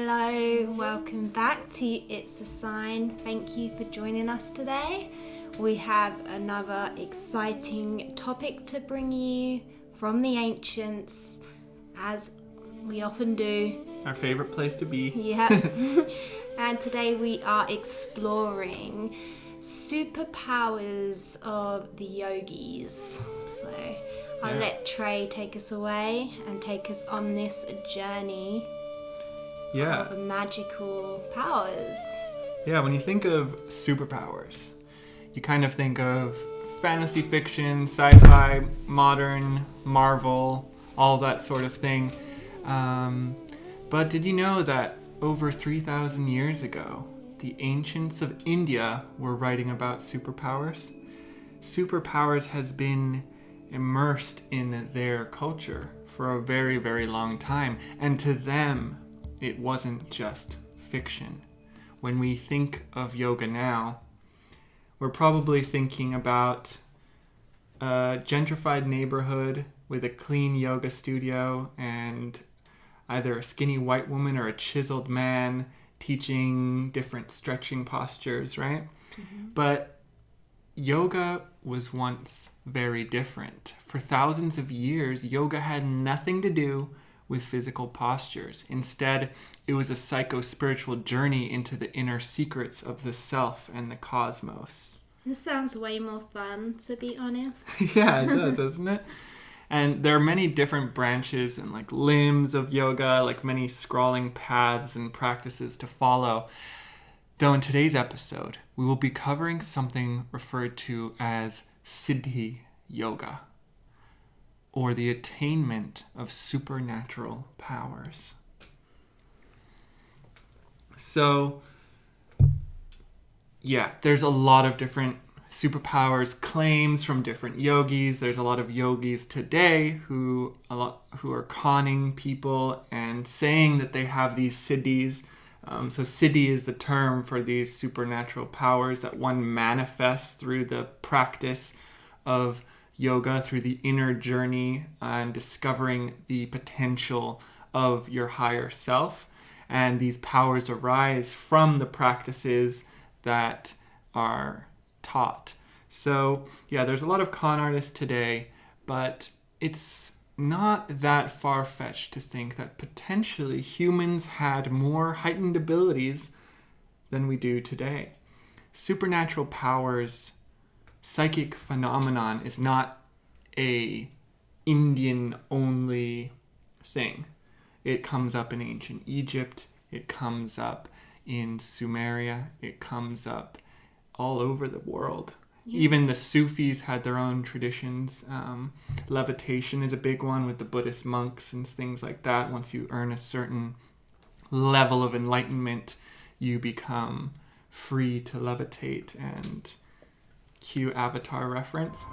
Hello, welcome back to It's a Sign. Thank you for joining us today. We have another exciting topic to bring you from the ancients, as we often do. Our favorite place to be. Yeah. And today we are exploring superpowers of the Yogis. So I'll let Trey take us away and take us on this journey of magical powers. Yeah, when you think of superpowers, you kind of think of fantasy fiction, sci-fi, modern, Marvel, all that sort of thing. But did you know that over 3,000 years ago, the ancients of India were writing about superpowers? Superpowers has been immersed in their culture for a very, very long time. And to them, it wasn't just fiction. When we think of yoga now, we're probably thinking about a gentrified neighborhood with a clean yoga studio and either a skinny white woman or a chiseled man teaching different stretching postures, right? Mm-hmm. But yoga was once very different. For thousands of years, yoga had nothing to do with physical postures. Instead, it was a psycho-spiritual journey into the inner secrets of the self and the cosmos. This sounds way more fun, to be honest. Yeah, it does, doesn't it? And there are many different branches and limbs of yoga, many scrawling paths and practices to follow. Though in today's episode, we will be covering something referred to as Siddhi Yoga, or the attainment of supernatural powers. So, there's a lot of different superpowers claims from different yogis. There's a lot of yogis today who are conning people and saying that they have these siddhis. So siddhi is the term for these supernatural powers that one manifests through the practice of yoga, through the inner journey and discovering the potential of your higher self. And these powers arise from the practices that are taught. So there's a lot of con artists today, but it's not that far-fetched to think that potentially humans had more heightened abilities than we do today. Supernatural powers, psychic phenomenon, is not a Indian-only thing. It comes up in ancient Egypt. It comes up in Sumeria. It comes up all over the world. Yeah. Even the Sufis had their own traditions. Levitation is a big one with the Buddhist monks and things like that. Once you earn a certain level of enlightenment, you become free to levitate. And cue Avatar reference.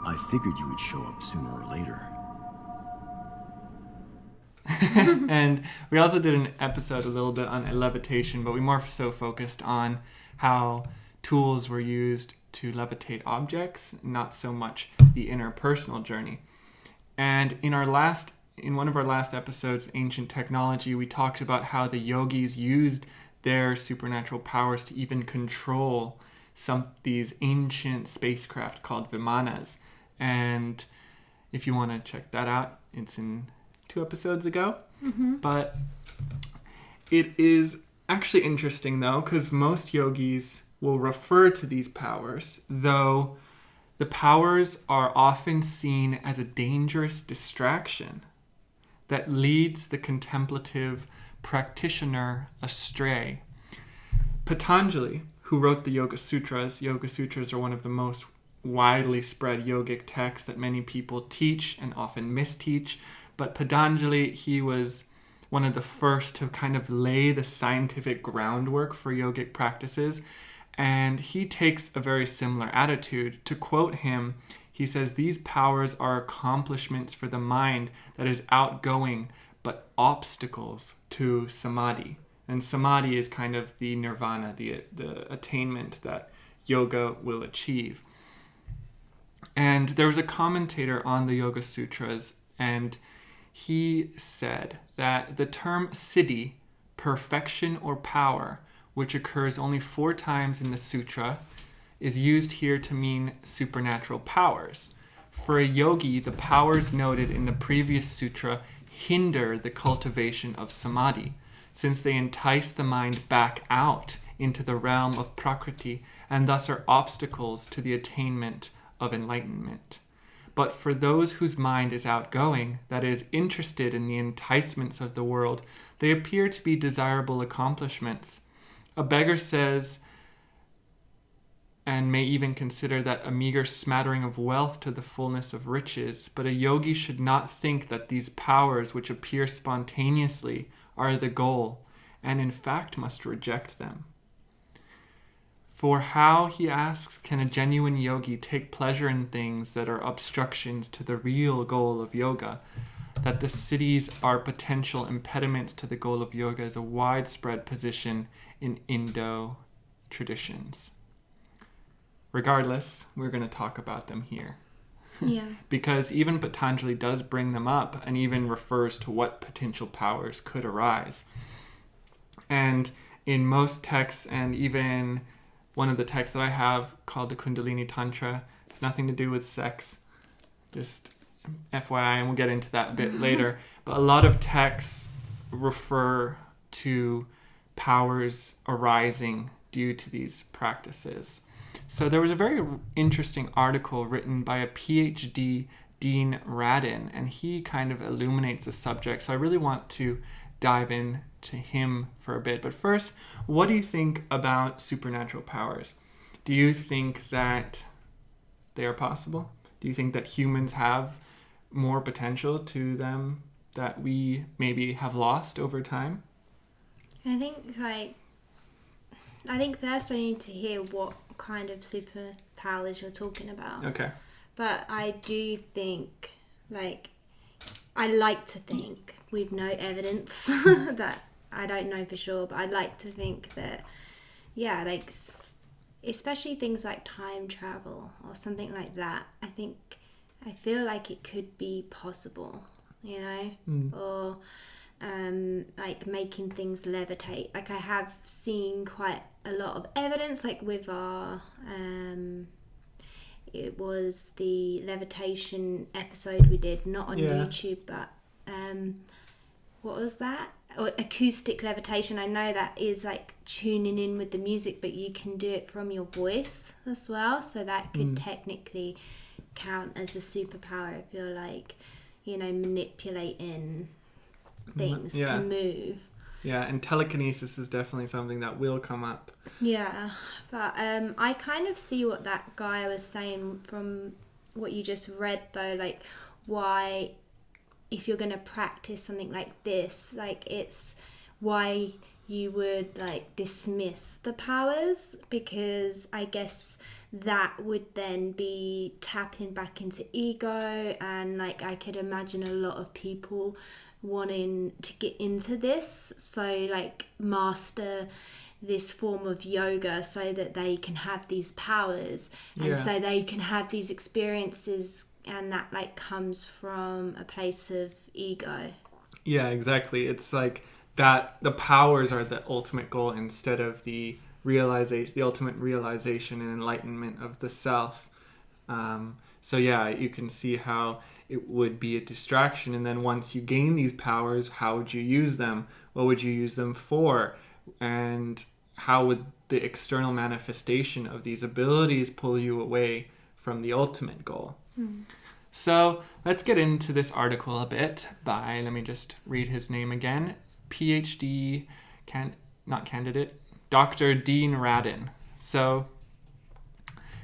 I figured you would show up sooner or later. And we also did an episode a little bit on levitation, but we more so focused on how tools were used to levitate objects, not so much the interpersonal journey. And in one of our last episodes, Ancient Technology, we talked about how the yogis used their supernatural powers to even control these ancient spacecraft called Vimanas. And if you want to check that out, it's in 2 episodes ago. Mm-hmm. But it is actually interesting, though, because most yogis will refer to these powers, though the powers are often seen as a dangerous distraction that leads the contemplative practitioner astray. Patanjali, who wrote the Yoga Sutras are one of the most widely spread yogic texts that many people teach and often misteach. But Patanjali, he was one of the first to kind of lay the scientific groundwork for yogic practices. And he takes a very similar attitude. To quote him, he says, "These powers are accomplishments for the mind that is outgoing, but obstacles to samadhi." And samadhi is kind of the nirvana, the attainment that yoga will achieve. And there was a commentator on the Yoga Sutras, and he said that the term siddhi, perfection or power, which occurs only 4 times in the sutra, is used here to mean supernatural powers. For a yogi, the powers noted in the previous sutra hinder the cultivation of samadhi, since they entice the mind back out into the realm of prakriti and thus are obstacles to the attainment of enlightenment. But for those whose mind is outgoing, that is, interested in the enticements of the world, they appear to be desirable accomplishments. A beggar says, and may even consider that a meager smattering of wealth to the fullness of riches, but a yogi should not think that these powers which appear spontaneously are the goal, and in fact must reject them. For how, he asks, can a genuine yogi take pleasure in things that are obstructions to the real goal of yoga? That the siddhis are potential impediments to the goal of yoga is a widespread position in Indo traditions. Regardless, we're going to talk about them here. Yeah. Because even Patanjali does bring them up and even refers to what potential powers could arise. And in most texts, and even one of the texts that I have called the Kundalini Tantra, it's nothing to do with sex. Just FYI, and we'll get into that a bit later. But a lot of texts refer to powers arising due to these practices. So there was a very interesting article written by a PhD, Dean Radin, and he kind of illuminates the subject. So I really want to dive in to him for a bit. But first, what do you think about supernatural powers? Do you think that they are possible? Do you think that humans have more potential to them that we maybe have lost over time? I think first I need to hear what kind of superpowers you're talking about. Okay. But I do think, I like to think, with no evidence that I don't know for sure, but I'd like to think that, especially things like time travel or something like that, I feel like it could be possible, or making things levitate. I have seen quite a lot of evidence, with our it was the levitation episode we did, not on YouTube, but what was that? Or acoustic levitation. I know that is tuning in with the music, but you can do it from your voice as well, so that could technically count as a superpower if you're manipulating things to move. Yeah, and telekinesis is definitely something that will come up. Yeah, but I kind of see what that guy was saying from what you just read, though, why, if you're going to practice something like this, it's why you would dismiss the powers, because I guess that would then be tapping back into ego, and I could imagine a lot of people wanting to get into this, so master this form of yoga so that they can have these powers, and so they can have these experiences, and that comes from a place of ego. Yeah, exactly. It's that the powers are the ultimate goal instead of the ultimate realization and enlightenment of the self. So you can see how it would be a distraction. And then once you gain these powers, how would you use them? What would you use them for? And how would the external manifestation of these abilities pull you away from the ultimate goal? So let's get into this article a bit by, let me just read his name again, PhD, Dr. Dean Radin. So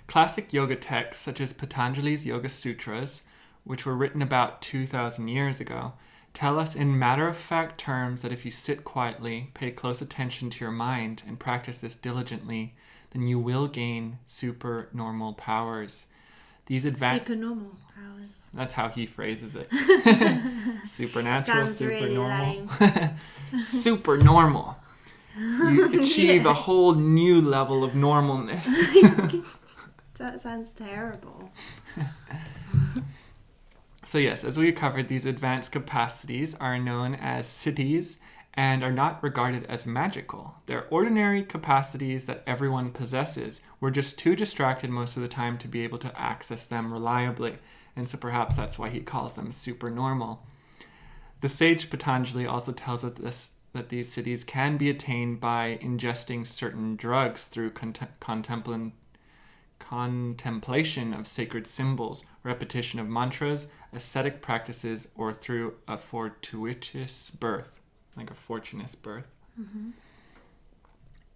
classic yoga texts such as Patanjali's Yoga Sutras, which were written about 2,000 years ago, tell us in matter-of-fact terms that if you sit quietly, pay close attention to your mind, and practice this diligently, then you will gain supernormal powers. These Supernormal powers. That's how he phrases it. Supernatural, Sounds supernormal. really lame. Supernormal. You achieve a whole new level of normalness. That sounds terrible. So yes, as we covered, these advanced capacities are known as siddhis and are not regarded as magical. They're ordinary capacities that everyone possesses. We're just too distracted most of the time to be able to access them reliably. And so perhaps that's why he calls them supernormal. The sage Patanjali also tells us that these siddhis can be attained by ingesting certain drugs through contemplation of sacred symbols, repetition of mantras, ascetic practices, or through a fortuitous birth, like a fortunate birth. Mm-hmm.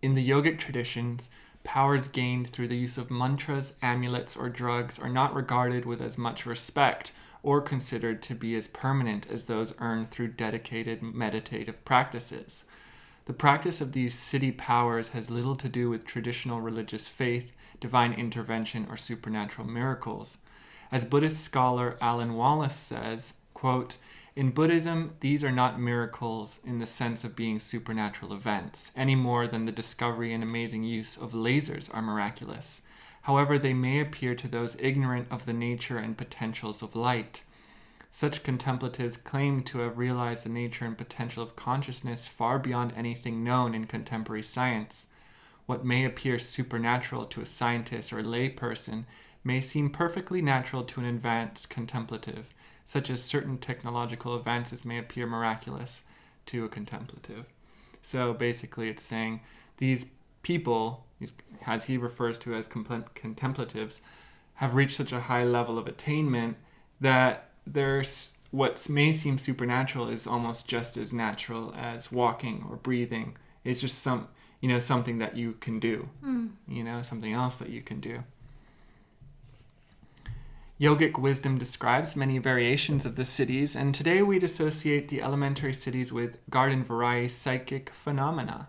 In the yogic traditions, powers gained through the use of mantras, amulets, or drugs are not regarded with as much respect or considered to be as permanent as those earned through dedicated meditative practices. The practice of these siddhi powers has little to do with traditional religious faith, divine intervention, or supernatural miracles. As Buddhist scholar Alan Wallace says, quote, "In Buddhism, these are not miracles in the sense of being supernatural events, any more than the discovery and amazing use of lasers are miraculous. However, they may appear to those ignorant of the nature and potentials of light. Such contemplatives claim to have realized the nature and potential of consciousness far beyond anything known in contemporary science. What may appear supernatural to a scientist or a lay person may seem perfectly natural to an advanced contemplative, such as certain technological advances may appear miraculous to a contemplative." So basically it's saying these people, as he refers to as contemplatives, have reached such a high level of attainment that there's what may seem supernatural is almost just as natural as walking or breathing. It's just something that you can do, something else that you can do. Yogic wisdom describes many variations of the siddhis, and today we'd associate the elementary siddhis with garden variety psychic phenomena.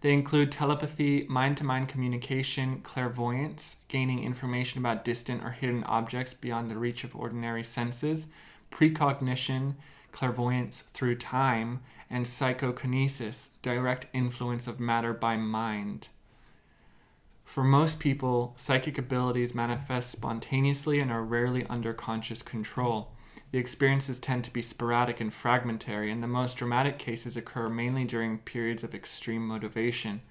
They include telepathy, mind-to-mind communication, clairvoyance, gaining information about distant or hidden objects beyond the reach of ordinary senses, precognition, clairvoyance through time, and psychokinesis, direct influence of matter by mind. For most people, psychic abilities manifest spontaneously and are rarely under conscious control. The experiences tend to be sporadic and fragmentary, and the most dramatic cases occur mainly during periods of extreme motivation.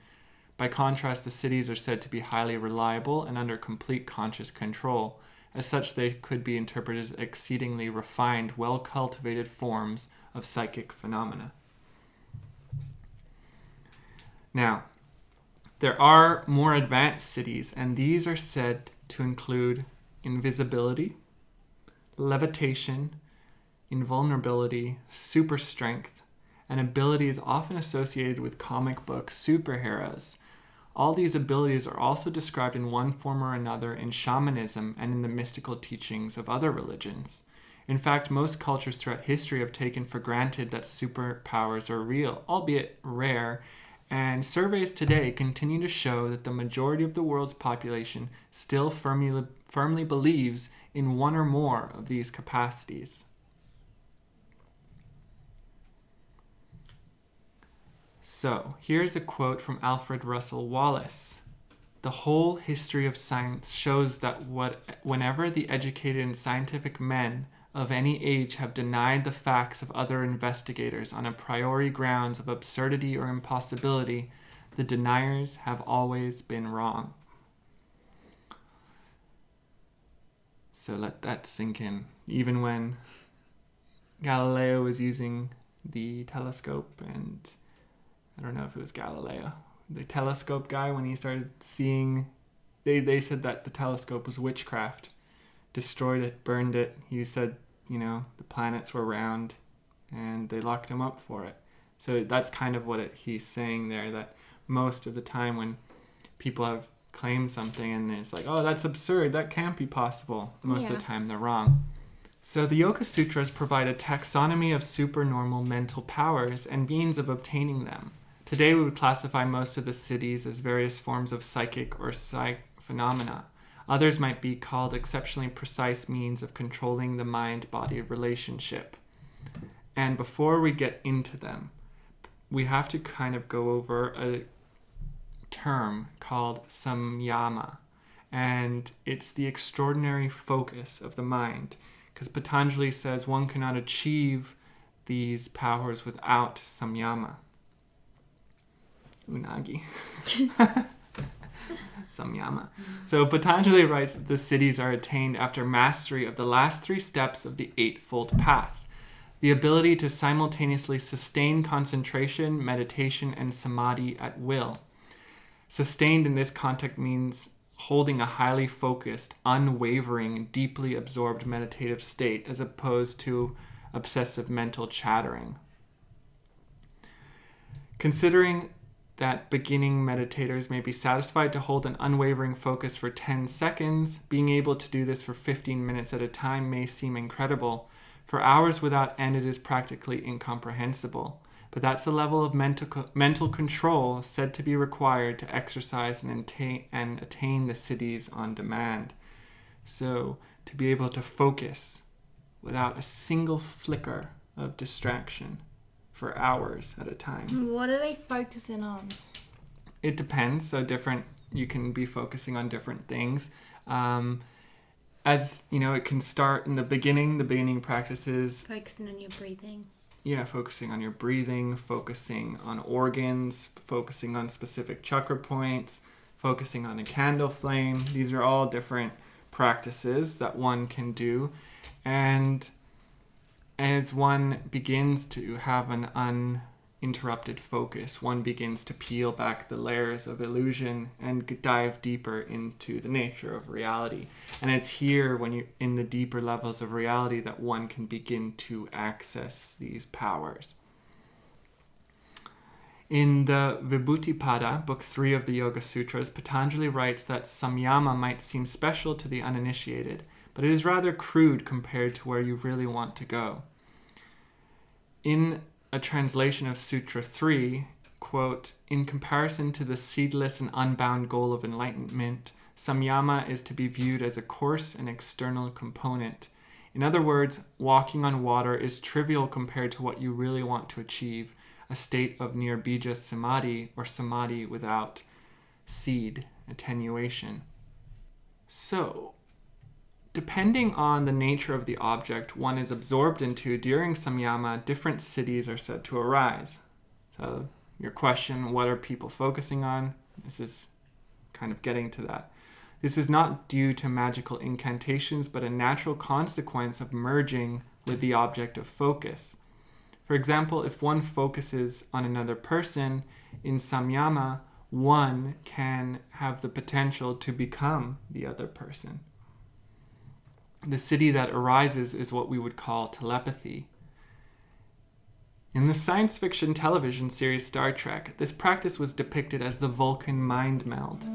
By contrast, the siddhis are said to be highly reliable and under complete conscious control. As such, they could be interpreted as exceedingly refined, well-cultivated forms of psychic phenomena. Now, there are more advanced siddhis, and these are said to include invisibility, levitation, invulnerability, super strength, and abilities often associated with comic book superheroes. All these abilities are also described in one form or another in shamanism and in the mystical teachings of other religions. In fact, most cultures throughout history have taken for granted that superpowers are real, albeit rare, and surveys today continue to show that the majority of the world's population still firmly believes in one or more of these capacities. So, here's a quote from Alfred Russel Wallace. "The whole history of science shows that whenever the educated and scientific men of any age have denied the facts of other investigators on a priori grounds of absurdity or impossibility, the deniers have always been wrong." So let that sink in. Even when Galileo was using the telescope, and I don't know if it was Galileo, the telescope guy, when he started seeing, they said that the telescope was witchcraft, destroyed it, burned it. He said, the planets were round, and they locked him up for it. So that's kind of what he's saying there, that most of the time when people have claimed something and it's like, oh, that's absurd, that can't be possible, most of the time they're wrong. So the Yoga Sutras provide a taxonomy of supernormal mental powers and means of obtaining them. Today we would classify most of the siddhis as various forms of psychic or psych phenomena. Others might be called exceptionally precise means of controlling the mind-body relationship. And before we get into them, we have to kind of go over a term called samyama. And it's the extraordinary focus of the mind, because Patanjali says one cannot achieve these powers without samyama. Unagi. Samyama. So Patanjali writes that the siddhis are attained after mastery of the last 3 steps of the Eightfold Path. The ability to simultaneously sustain concentration, meditation, and samadhi at will. Sustained in this context means holding a highly focused, unwavering, deeply absorbed meditative state as opposed to obsessive mental chattering. Considering that beginning meditators may be satisfied to hold an unwavering focus for 10 seconds, being able to do this for 15 minutes at a time may seem incredible. For hours without end, it is practically incomprehensible. But that's the level of mental control said to be required to exercise and attain the siddhis on demand. So, to be able to focus without a single flicker of distraction for hours at a time. What are they focusing on? It depends. So you can be focusing on different things. As you know, it can start in the beginning practices. Focusing on your breathing. Yeah, focusing on your breathing, focusing on organs, focusing on specific chakra points, focusing on a candle flame. These are all different practices that one can do. And as one begins to have an uninterrupted focus, one begins to peel back the layers of illusion and dive deeper into the nature of reality. And it's here, when you in the deeper levels of reality, that one can begin to access these powers. In the Vibhuti-pada, book 3 of the Yoga Sutras, Patanjali writes that samyama might seem special to the uninitiated, but it is rather crude compared to where you really want to go. In a translation of Sutra 3, quote, in comparison to the seedless and unbound goal of enlightenment, samyama is to be viewed as a coarse and external component. In other words, walking on water is trivial compared to what you really want to achieve, a state of near bija samadhi, or samadhi without seed, attenuation. So, depending on the nature of the object one is absorbed into during samyama, different siddhis are said to arise. So your question, what are people focusing on? This is kind of getting to that. This is not due to magical incantations, but a natural consequence of merging with the object of focus. For example, if one focuses on another person in samyama, one can have the potential to become the other person. The siddhi that arises is what we would call telepathy. In the science fiction television series Star Trek, this practice was depicted as the Vulcan mind meld.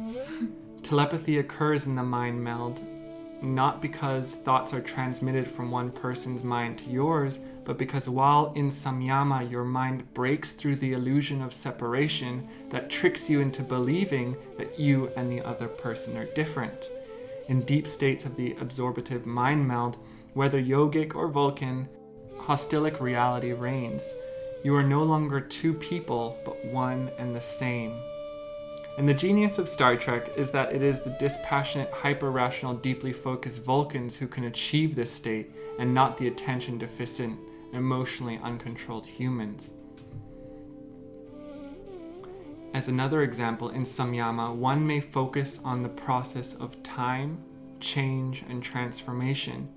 Telepathy occurs in the mind meld not because thoughts are transmitted from one person's mind to yours, but because while in samyama your mind breaks through the illusion of separation that tricks you into believing that you and the other person are different. In deep states of the absorptive mind meld, whether yogic or Vulcan, hostilic reality reigns. You are no longer two people, but one and the same. And the genius of Star Trek is that it is the dispassionate, hyper-rational, deeply focused Vulcans who can achieve this state, and not the attention-deficient, emotionally uncontrolled humans. As another example, in samyama, one may focus on the process of time, change, and transformation.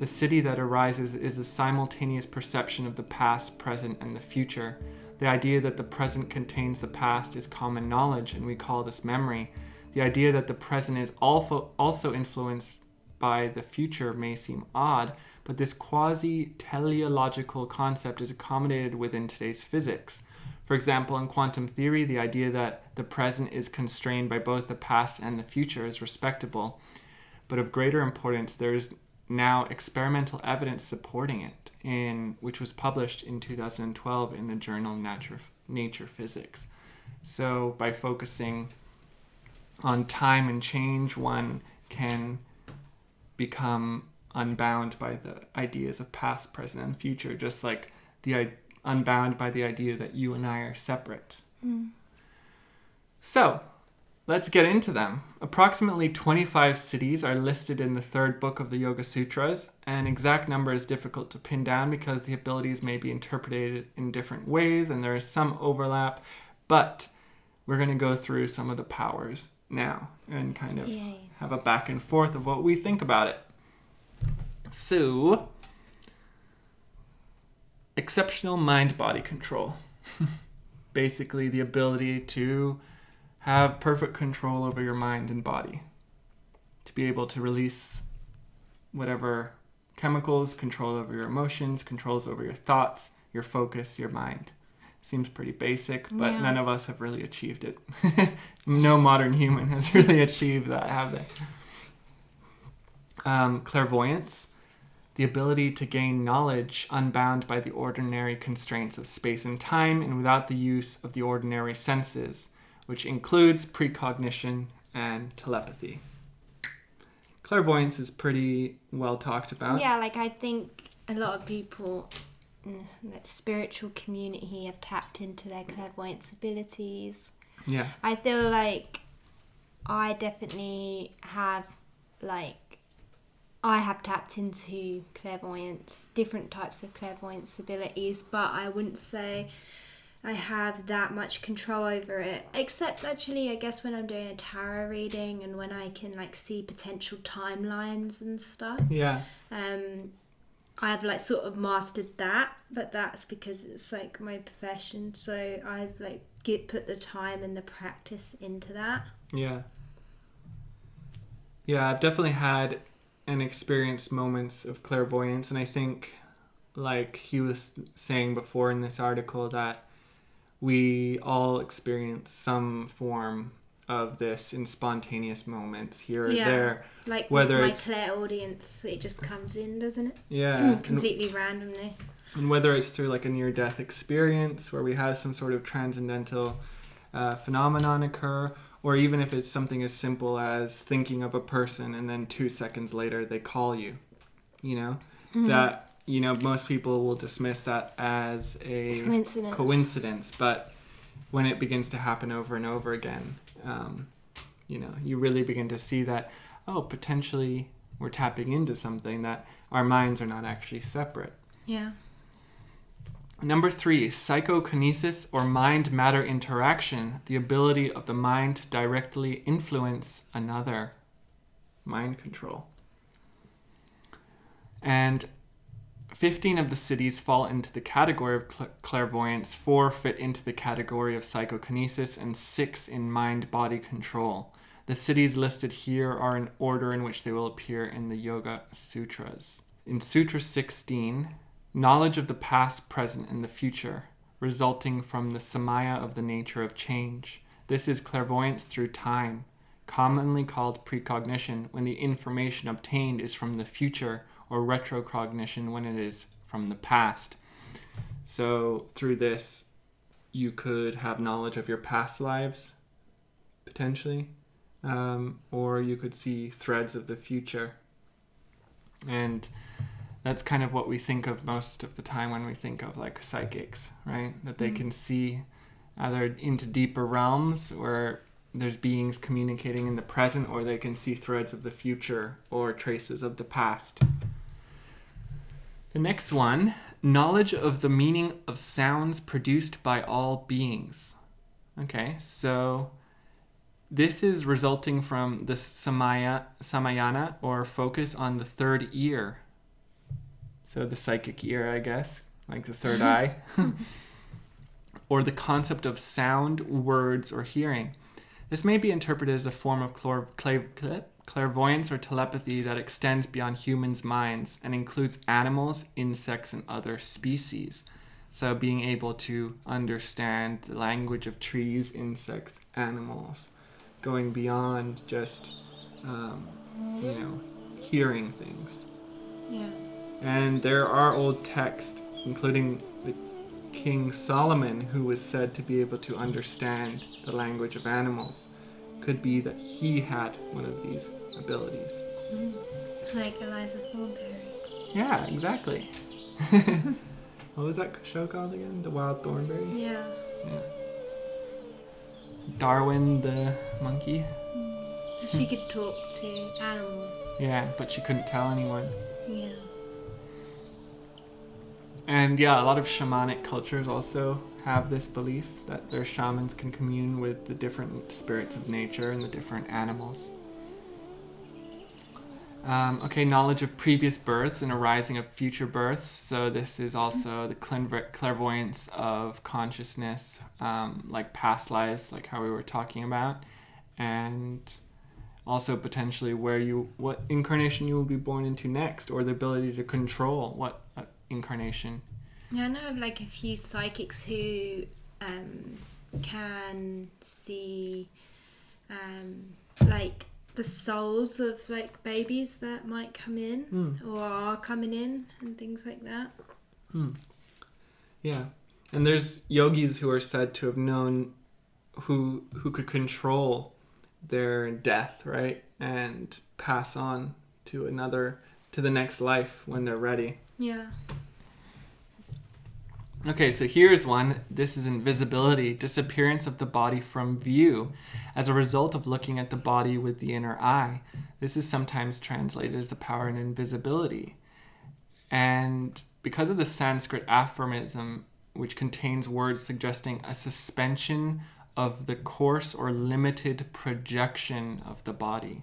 The siddhi that arises is a simultaneous perception of the past, present, and the future. The idea that the present contains the past is common knowledge, and we call this memory. The idea that the present is also influenced by the future may seem odd, but this quasi-teleological concept is accommodated within today's physics. For example, in quantum theory, the idea that the present is constrained by both the past and the future is respectable. But of greater importance, there is now experimental evidence supporting it, which was published in 2012 in the journal Nature Physics. So by focusing on time and change, one can become unbound by the ideas of past, present, and future, just like unbound by the idea that you and I are separate. So, let's get into them. Approximately 25 cities are listed in the third book of the Yoga Sutras. An exact number is difficult to pin down because the abilities may be interpreted in different ways and there is some overlap. But we're going to go through some of the powers now and kind of have a back and forth of what we think about it. So, exceptional mind-body control. Basically, the ability to have perfect control over your mind and body. To be able to release whatever chemicals, control over your emotions, controls over your thoughts, your focus, your mind. Seems pretty basic, but none of us have really achieved it. No modern human has really achieved that, have they? Clairvoyance, the ability to gain knowledge unbound by the ordinary constraints of space and time and without the use of the ordinary senses, which includes precognition and telepathy. Clairvoyance is pretty well talked about. Yeah, like I think a lot of people in the spiritual community have tapped into their clairvoyance abilities. Yeah. I feel like I definitely have, like, I have tapped into clairvoyance, different types of clairvoyance abilities, but I wouldn't say I have that much control over it, except actually I guess when I'm doing a tarot reading and when I can like see potential timelines and stuff. Yeah. I've like sort of mastered that, but that's because it's like my profession, so I've like put the time and the practice into that. Yeah. Yeah, I've definitely had and experienced moments of clairvoyance, and I think like he was saying before in this article that we all experience some form of this in spontaneous moments here or there. Like whether with my it's clairaudience, it just comes in, doesn't it? Yeah. Completely randomly. And whether it's through like a near-death experience where we have some sort of transcendental phenomenon occur, or even if it's something as simple as thinking of a person and then 2 seconds later they call you, you know, that, you know, most people will dismiss that as a coincidence, but when it begins to happen over and over again, you know, you really begin to see that, oh, potentially we're tapping into something, that our minds are not actually separate. Yeah. Number 3, psychokinesis or mind-matter interaction, the ability of the mind to directly influence another. Mind control. And 15 of the cities fall into the category of clairvoyance, 4 fit into the category of psychokinesis, and 6 in mind-body control. The cities listed here are in order in which they will appear in the Yoga Sutras. In Sutra 16, knowledge of the past, present, and the future, resulting from the samaya of the nature of change. This is clairvoyance through time, commonly called precognition when the information obtained is from the future, or retrocognition when it is from the past. So through this, you could have knowledge of your past lives, potentially, or you could see threads of the future. And that's kind of what we think of most of the time when we think of like psychics, right? That they can see either into deeper realms where there's beings communicating in the present, or they can see threads of the future or traces of the past. The next one, knowledge of the meaning of sounds produced by all beings. Okay, so this is resulting from the samayana, or focus on the third ear. So the psychic ear, I guess, like the third eye. Or the concept of sound, words, or hearing. This may be interpreted as a form of clairvoyance or telepathy that extends beyond humans' minds and includes animals, insects, and other species. So being able to understand the language of trees, insects, animals, going beyond just, hearing things. Yeah. And there are old texts, including the King Solomon, who was said to be able to understand the language of animals. Could be that he had one of these abilities. Like Eliza Thornberry. Yeah, exactly. What was that show called again? The Wild Thornberries? Yeah. Darwin the monkey. She could talk to animals. Yeah, but she couldn't tell anyone. Yeah. And yeah, a lot of shamanic cultures also have this belief that their shamans can commune with the different spirits of nature and the different animals. Okay, knowledge of previous births and arising of future births. So this is also the clairvoyance of consciousness, like past lives, like how we were talking about, and also potentially what incarnation you will be born into next, or the ability to control what incarnation. Yeah, I know of like a few psychics who can see like the souls of like babies that might come in or are coming in and things like that. Yeah, and there's yogis who are said to have known who could control their death, right, and pass on to the next life when they're ready. Yeah. Okay, so here's one. This is invisibility, disappearance of the body from view as a result of looking at the body with the inner eye. This is sometimes translated as the power in invisibility. And because of the Sanskrit aphorism, which contains words suggesting a suspension of the coarse or limited projection of the body.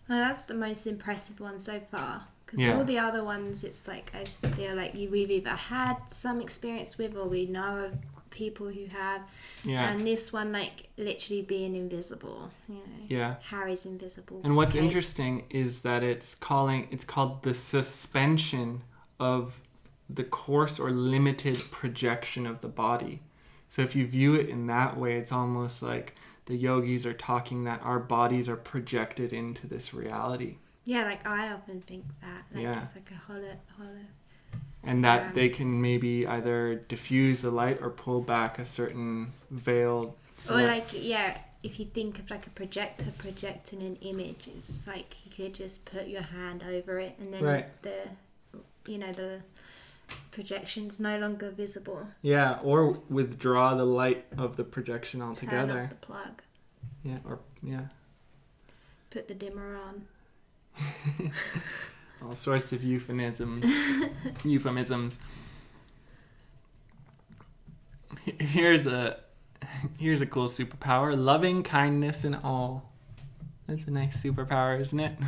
Well, that's the most impressive one so far. Because Yeah. all the other ones, it's like they're like we've either had some experience with or we know of people who have. Yeah. And this one, like literally being invisible. You know. Yeah. Harry's invisible. And what's Kate. interesting is that it's called the suspension of the coarse or limited projection of the body. So if you view it in that way, it's almost like the yogis are talking that our bodies are projected into this reality. Yeah, like I often think that. Like Yeah. it's like a hollow. And that they can maybe either diffuse the light or pull back a certain veil. So Or that- like, yeah, if you think of like a projector projecting an image, it's like you could just put your hand over it and then Right. the projection's no longer visible. yeah, or withdraw the light of the projection Turn altogether. off the plug. Yeah. Put the dimmer on. All sorts of euphemisms. Here's a cool superpower: loving kindness in all. That's a nice superpower, isn't it?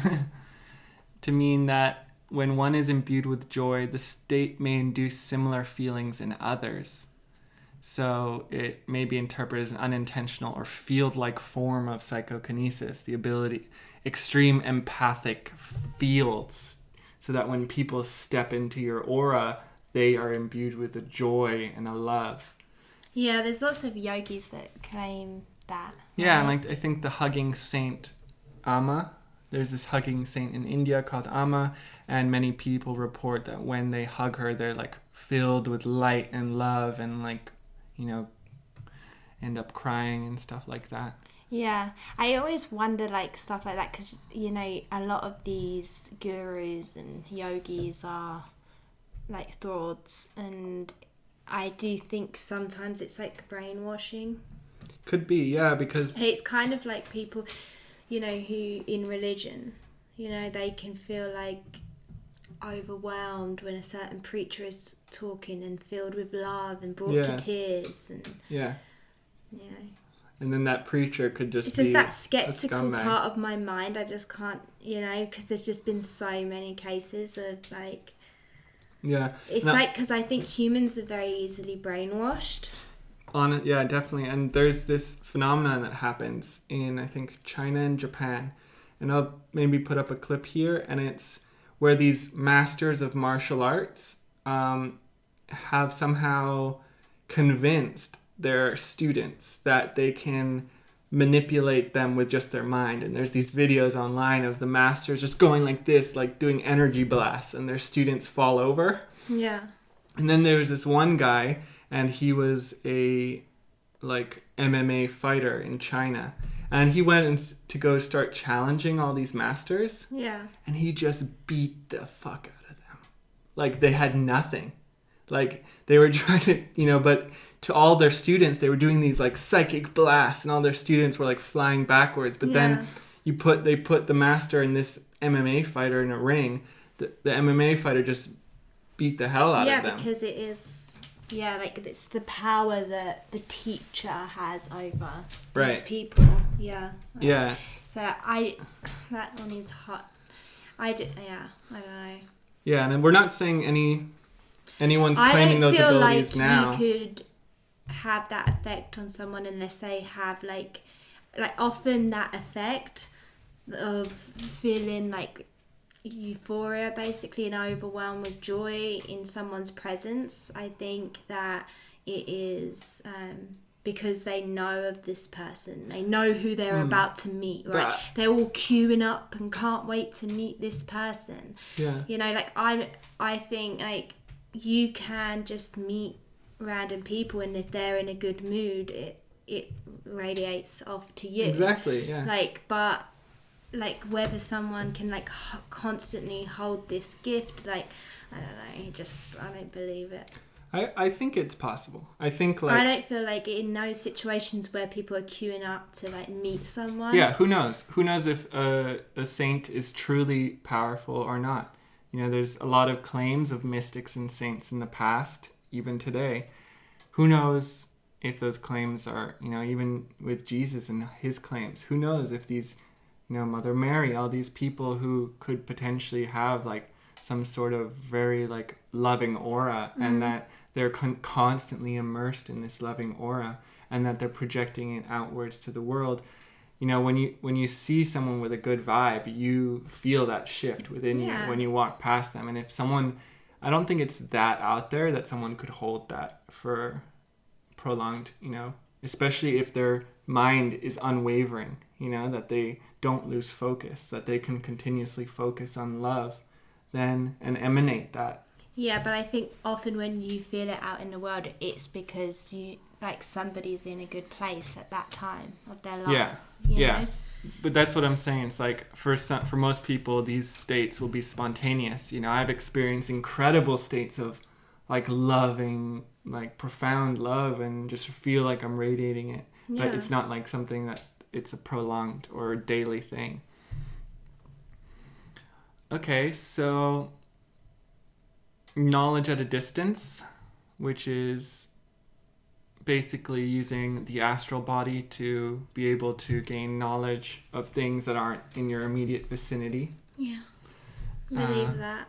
To mean that when one is imbued with joy, the state may induce similar feelings in others. So it may be interpreted as an unintentional or field-like form of psychokinesis, the ability, extreme empathic fields, so that when people step into your aura, they are imbued with a joy and a love. Yeah, there's lots of yogis that claim that. Yeah, and right? like I think the hugging saint Amma, there's this hugging saint in India called Amma, and many people report that when they hug her, they're like filled with light and love and like, you know, end up crying and stuff like that. Yeah, I always wonder like stuff like that because, you know, a lot of these gurus and yogis are like frauds, and I do think sometimes it's like brainwashing. Could be, yeah, because It's kind of like people, you know, who in religion, you know, they can feel like overwhelmed when a certain preacher is talking and filled with love and brought to Yeah. tears, and yeah, you know. and then that preacher could just It's be just that a skeptical scumbag. part of my mind. I just can't, you know, because there's just been so many cases of like. Yeah, It's No, like because I think humans are very easily brainwashed. yeah, definitely. And there's this phenomenon that happens in, I think, China and Japan. And I'll maybe put up a clip here. And it's where these masters of martial arts have somehow convinced their students that they can manipulate them with just their mind. And there's these videos online of the masters just going like this, like doing energy blasts, and their students fall over. Yeah. And then there was this one guy, and he was a like MMA fighter in China, and he went to go start challenging all these masters, Yeah. and he just beat the fuck out of them. Like they had nothing. Like they were trying to, you know, but to all their students, they were doing these like psychic blasts, and all their students were like flying backwards. But then they put the master and this MMA fighter in a ring. The MMA fighter just beat the hell out of them. Yeah, because it is, like it's the power that the teacher has over these people. Yeah. Yeah. So that one is hot. I don't know. Yeah, and we're not saying anyone's claiming those abilities now. I don't feel like you could have that effect on someone unless they have like often that effect of feeling like euphoria, basically, and overwhelmed with joy in someone's presence. I think that it is because they know of this person, they know who they're about to meet, right? They're all queuing up and can't wait to meet this person. Yeah. You know, like I think like you can just meet random people, and if they're in a good mood, it radiates off to you. Exactly. Yeah. But whether someone can constantly hold this gift, I don't know, I don't believe it. I think it's possible. I think I don't feel like in those situations where people are queuing up to meet someone. Yeah, who knows? Who knows if a saint is truly powerful or not? You know, there's a lot of claims of mystics and saints in the past, even today. Who knows if those claims are, even with Jesus and his claims, who knows if these, Mother Mary, all these people who could potentially have some sort of very loving aura, and that they're constantly immersed in this loving aura, and that they're projecting it outwards to the world. When you see someone with a good vibe, you feel that shift within you when you walk past them. And if someone, I don't think it's that out there that someone could hold that for prolonged, especially if their mind is unwavering, that they don't lose focus, that they can continuously focus on love, then and emanate that. Yeah, but I think often when you feel it out in the world, it's because somebody's in a good place at that time of their life. Yeah. Yes. But that's what I'm saying. It's for most people, these states will be spontaneous. I've experienced incredible states of loving, profound love, and just feel like I'm radiating it. Yeah. But it's not something that it's a prolonged or a daily thing. Okay, so knowledge at a distance, which is basically using the astral body to be able to gain knowledge of things that aren't in your immediate vicinity. Yeah, believe that.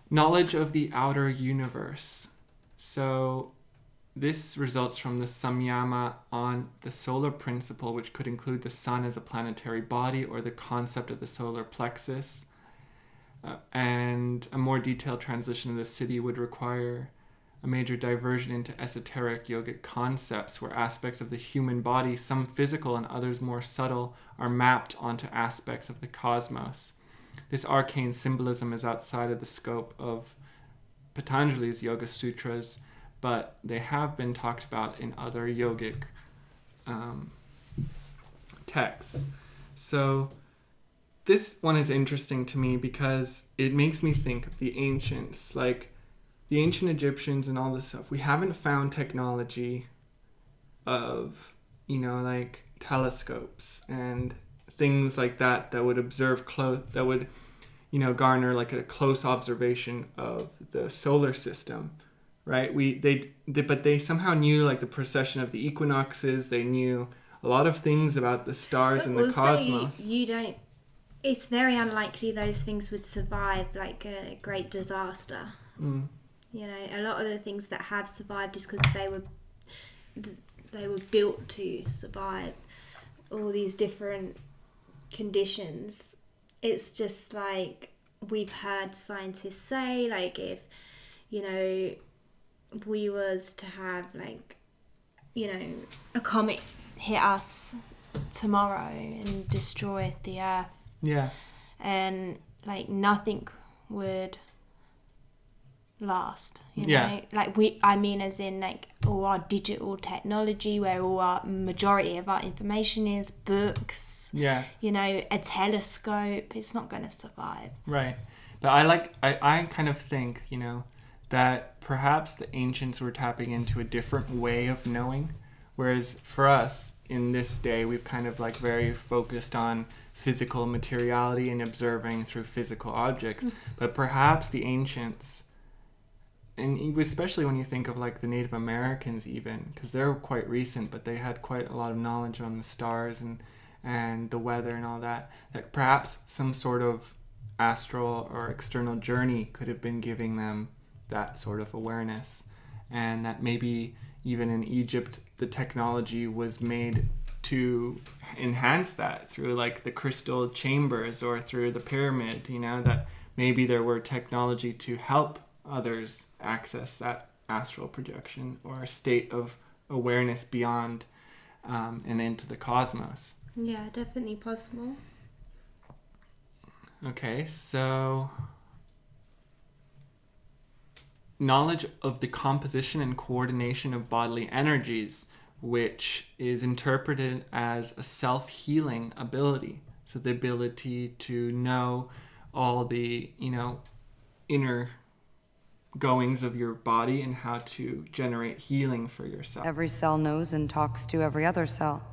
Knowledge of the outer universe. So this results from the samyama on the solar principle, which could include the sun as a planetary body or the concept of the solar plexus. And a more detailed translation of the city would require a major diversion into esoteric yogic concepts where aspects of the human body, some physical and others more subtle, are mapped onto aspects of the cosmos. This arcane symbolism is outside of the scope of Patanjali's Yoga Sutras, but they have been talked about in other yogic texts. So this one is interesting to me because it makes me think of the ancients, the ancient Egyptians and all this stuff. We haven't found technology of, telescopes and things like that would observe that would, garner a close observation of the solar system, right? But they somehow knew the precession of the equinoxes. They knew a lot of things about the stars and the cosmos. It's very unlikely those things would survive a great disaster. A lot of the things that have survived is because they were built to survive all these different conditions. It's just we've heard scientists say, if we was to have a comet hit us tomorrow and destroy the earth, and nothing would last, as in all our digital technology, where all our majority of our information is, books, a telescope, it's not going to survive. Right. But I kind of think, that perhaps the ancients were tapping into a different way of knowing, whereas for us in this day, we've kind of like very focused on physical materiality and observing through physical objects. But perhaps the ancients, and especially when you think of like the Native Americans even, because they're quite recent, but they had quite a lot of knowledge on the stars and the weather and all that, that perhaps some sort of astral or external journey could have been giving them that sort of awareness. And that maybe even in Egypt, the technology was made to enhance that through like the crystal chambers or through the pyramid, that maybe there were technology to help others access that astral projection or a state of awareness beyond and into the cosmos. Yeah, definitely possible. Okay, so knowledge of the composition and coordination of bodily energies, which is interpreted as a self-healing ability. So the ability to know all the, inner goings of your body and how to generate healing for yourself. Every cell knows and talks to every other cell.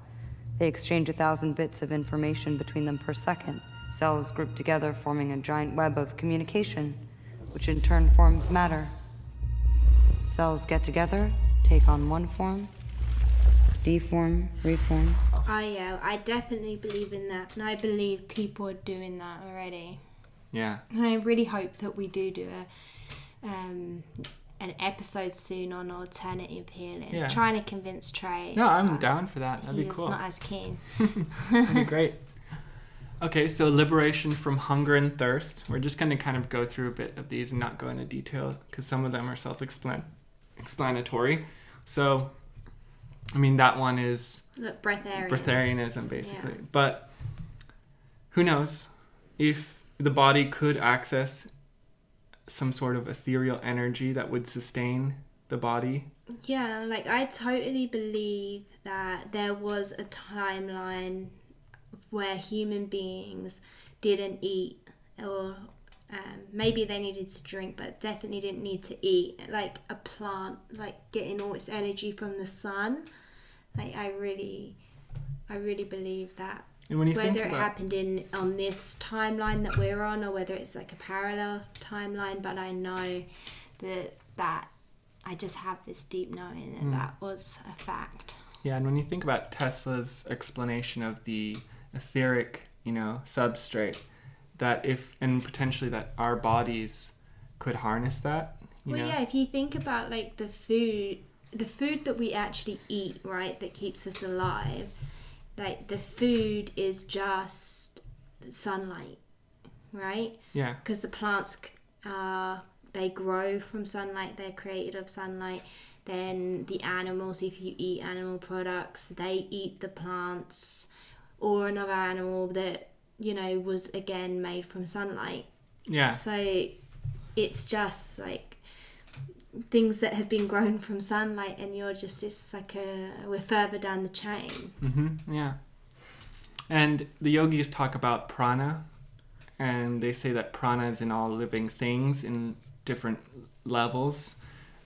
They exchange 1,000 bits of information between them per second. Cells group together, forming a giant web of communication, which in turn forms matter. Cells get together, take on one form, deform, reform. I definitely believe in that, and I believe people are doing that already. Yeah. I really hope that we do an episode soon on alternative healing. Yeah. Trying to convince Trey. No, I'm down for that. That'd be cool. He's not as keen. That'd be great. Okay, so liberation from hunger and thirst. We're just going to kind of go through a bit of these and not go into detail because some of them are self-explanatory. So, that one is breatharianism, basically. Yeah. But who knows if the body could access some sort of ethereal energy that would sustain the body. Yeah, I totally believe that there was a timeline where human beings didn't eat, or maybe they needed to drink, but definitely didn't need to eat. Like a plant, getting all its energy from the sun. I really believe that. And when you whether think it happened on this timeline that we're on, or whether it's like a parallel timeline, but I know that I just have this deep knowing that was a fact. Yeah, and when you think about Tesla's explanation of the etheric, substrate, that and potentially that our bodies could harness that. Yeah, if you think about the food that we actually eat, right, that keeps us alive, the food is just sunlight, right? Yeah. Because the plants, they grow from sunlight, they're created of sunlight. Then the animals, if you eat animal products, they eat the plants, or another animal that, was again made from sunlight. Yeah. So it's just things that have been grown from sunlight, and we're further down the chain. Mm-hmm. Yeah. And the yogis talk about prana, and they say that prana is in all living things in different levels.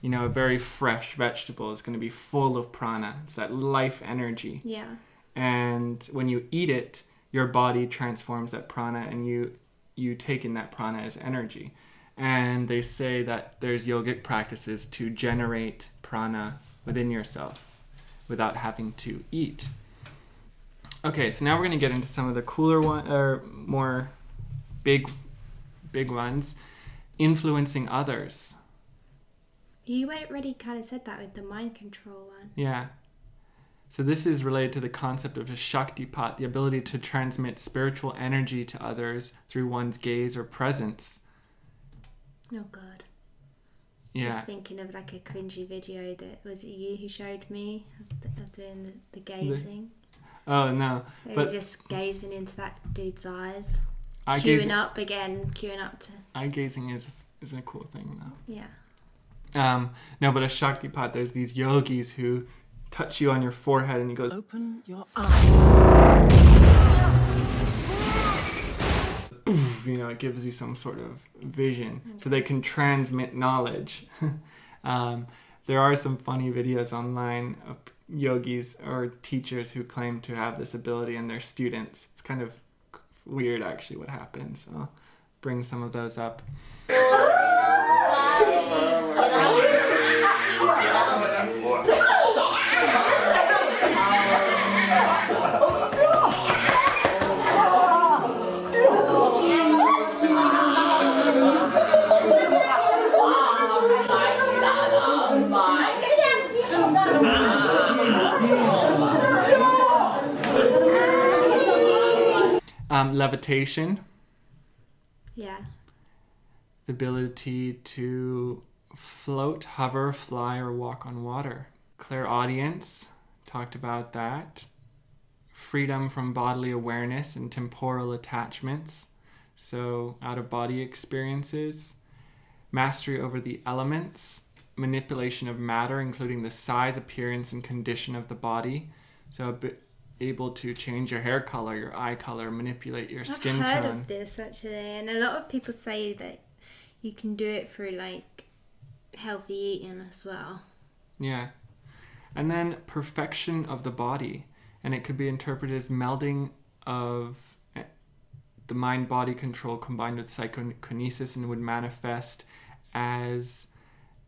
A very fresh vegetable is going to be full of prana. It's that life energy. Yeah. And when you eat it, your body transforms that prana, and you take in that prana as energy. And they say that there's yogic practices to generate prana within yourself without having to eat. Okay, so now we're going to get into some of the cooler or more big ones. Influencing others. You already kind of said that with the mind control one. Yeah. So this is related to the concept of a Shaktipat, the ability to transmit spiritual energy to others through one's gaze or presence. Oh, God. Yeah. Just thinking of a cringy video that was it you who showed me of doing the gazing. Oh, no. They were just gazing into that dude's eyes. Queuing up to... Eye gazing is a cool thing, though. Yeah. No, but a Shaktipat, there's these yogis who touch you on your forehead and he goes, open your eyes. Poof, it gives you some sort of vision. So they can transmit knowledge. There are some funny videos online of yogis or teachers who claim to have this ability in their students. It's kind of weird, actually, what happens. So I'll bring some of those up. Levitation. Yeah. The ability to float, hover, fly, or walk on water. Clairaudience, talked about that. Freedom from bodily awareness and temporal attachments, so out-of-body experiences. Mastery over the elements. Manipulation of matter, including the size, appearance, and condition of the body. So able to change your hair color, your eye color, manipulate your skin tone. I've heard of this, actually, and a lot of people say that you can do it through, like, healthy eating as well. Yeah. And then perfection of the body, and it could be interpreted as melding of the mind-body control combined with psychokinesis, and would manifest as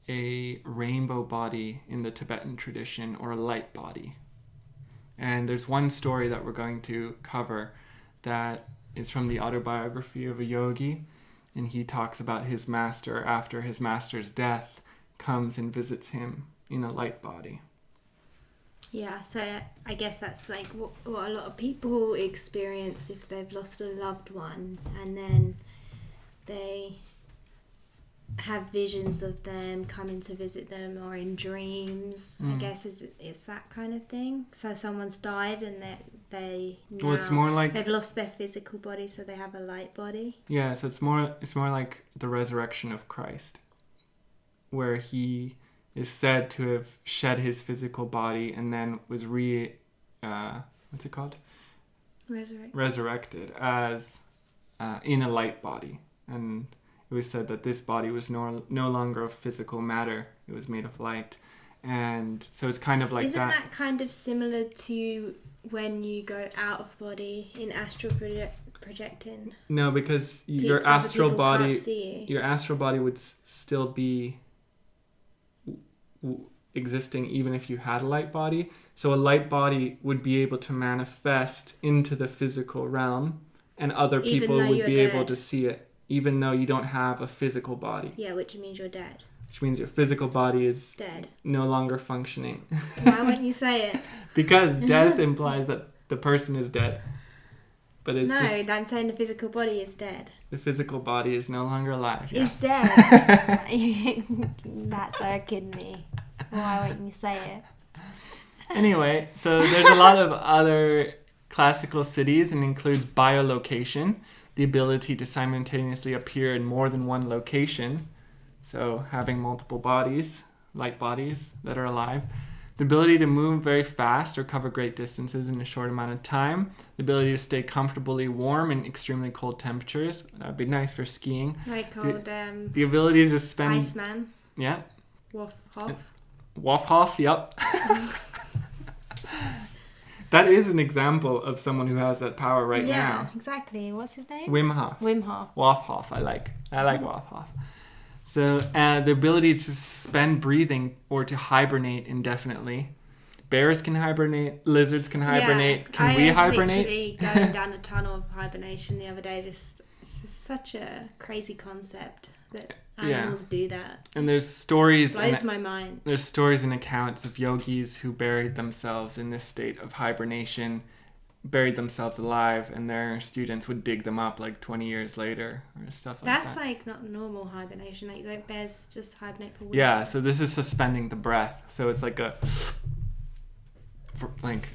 a rainbow body in the Tibetan tradition, or a light body. And there's one story that we're going to cover that is from the autobiography of a yogi, and he talks about his master after his master's death comes and visits him in a light body. Yeah, so I guess that's like what a lot of people experience if they've lost a loved one, and then they have visions of them coming to visit them, or in dreams. I guess it's that kind of thing. So someone's died and they now, well, it's more like they've lost their physical body, so they have a light body. Yeah, so it's more like the resurrection of Christ, where he is said to have shed his physical body and then was resurrected as in a light body. And it was said that this body was no longer of physical matter. It was made of light. And so it's kind of like Isn't that kind of similar to when you go out of body in astral projecting? No, because your astral body would still be existing even if you had a light body. So a light body would be able to manifest into the physical realm, and other people would be able to see it, even though you don't have a physical body. Yeah, which means you're dead. Which means your physical body is dead, no longer functioning. Why won't you say it? Because death implies that the person is dead. But it's I'm saying the physical body is dead. The physical body is no longer alive. Yeah. It's dead. That's so kidding me. Why won't you say it? Anyway, so there's a lot of other classical siddhis, and includes biolocation, the ability to simultaneously appear in more than one location. So having multiple bodies, light bodies that are alive. The ability to move very fast or cover great distances in a short amount of time. The ability to stay comfortably warm in extremely cold temperatures. That would be nice for skiing. Like called the ability to spend... Iceman. Yeah. Wofhoff. Wofhoff, yep. That is an example of someone who has that power now. Yeah, exactly. What's his name? Wim Hof. Wofhoff, I like Wofhoff. So the ability to suspend breathing or to hibernate indefinitely. Bears can hibernate. Lizards can hibernate. Can we hibernate? I was literally going down a tunnel of hibernation the other day. It's just such a crazy concept that animals do that. And there's stories... Blows my mind. There's stories and accounts of yogis who buried themselves in this state of hibernation, buried themselves alive, and their students would dig them up like 20 years later or stuff like that. That's like not normal hibernation. Like, don't bears just hibernate for winter? Yeah, so this is suspending the breath. So it's like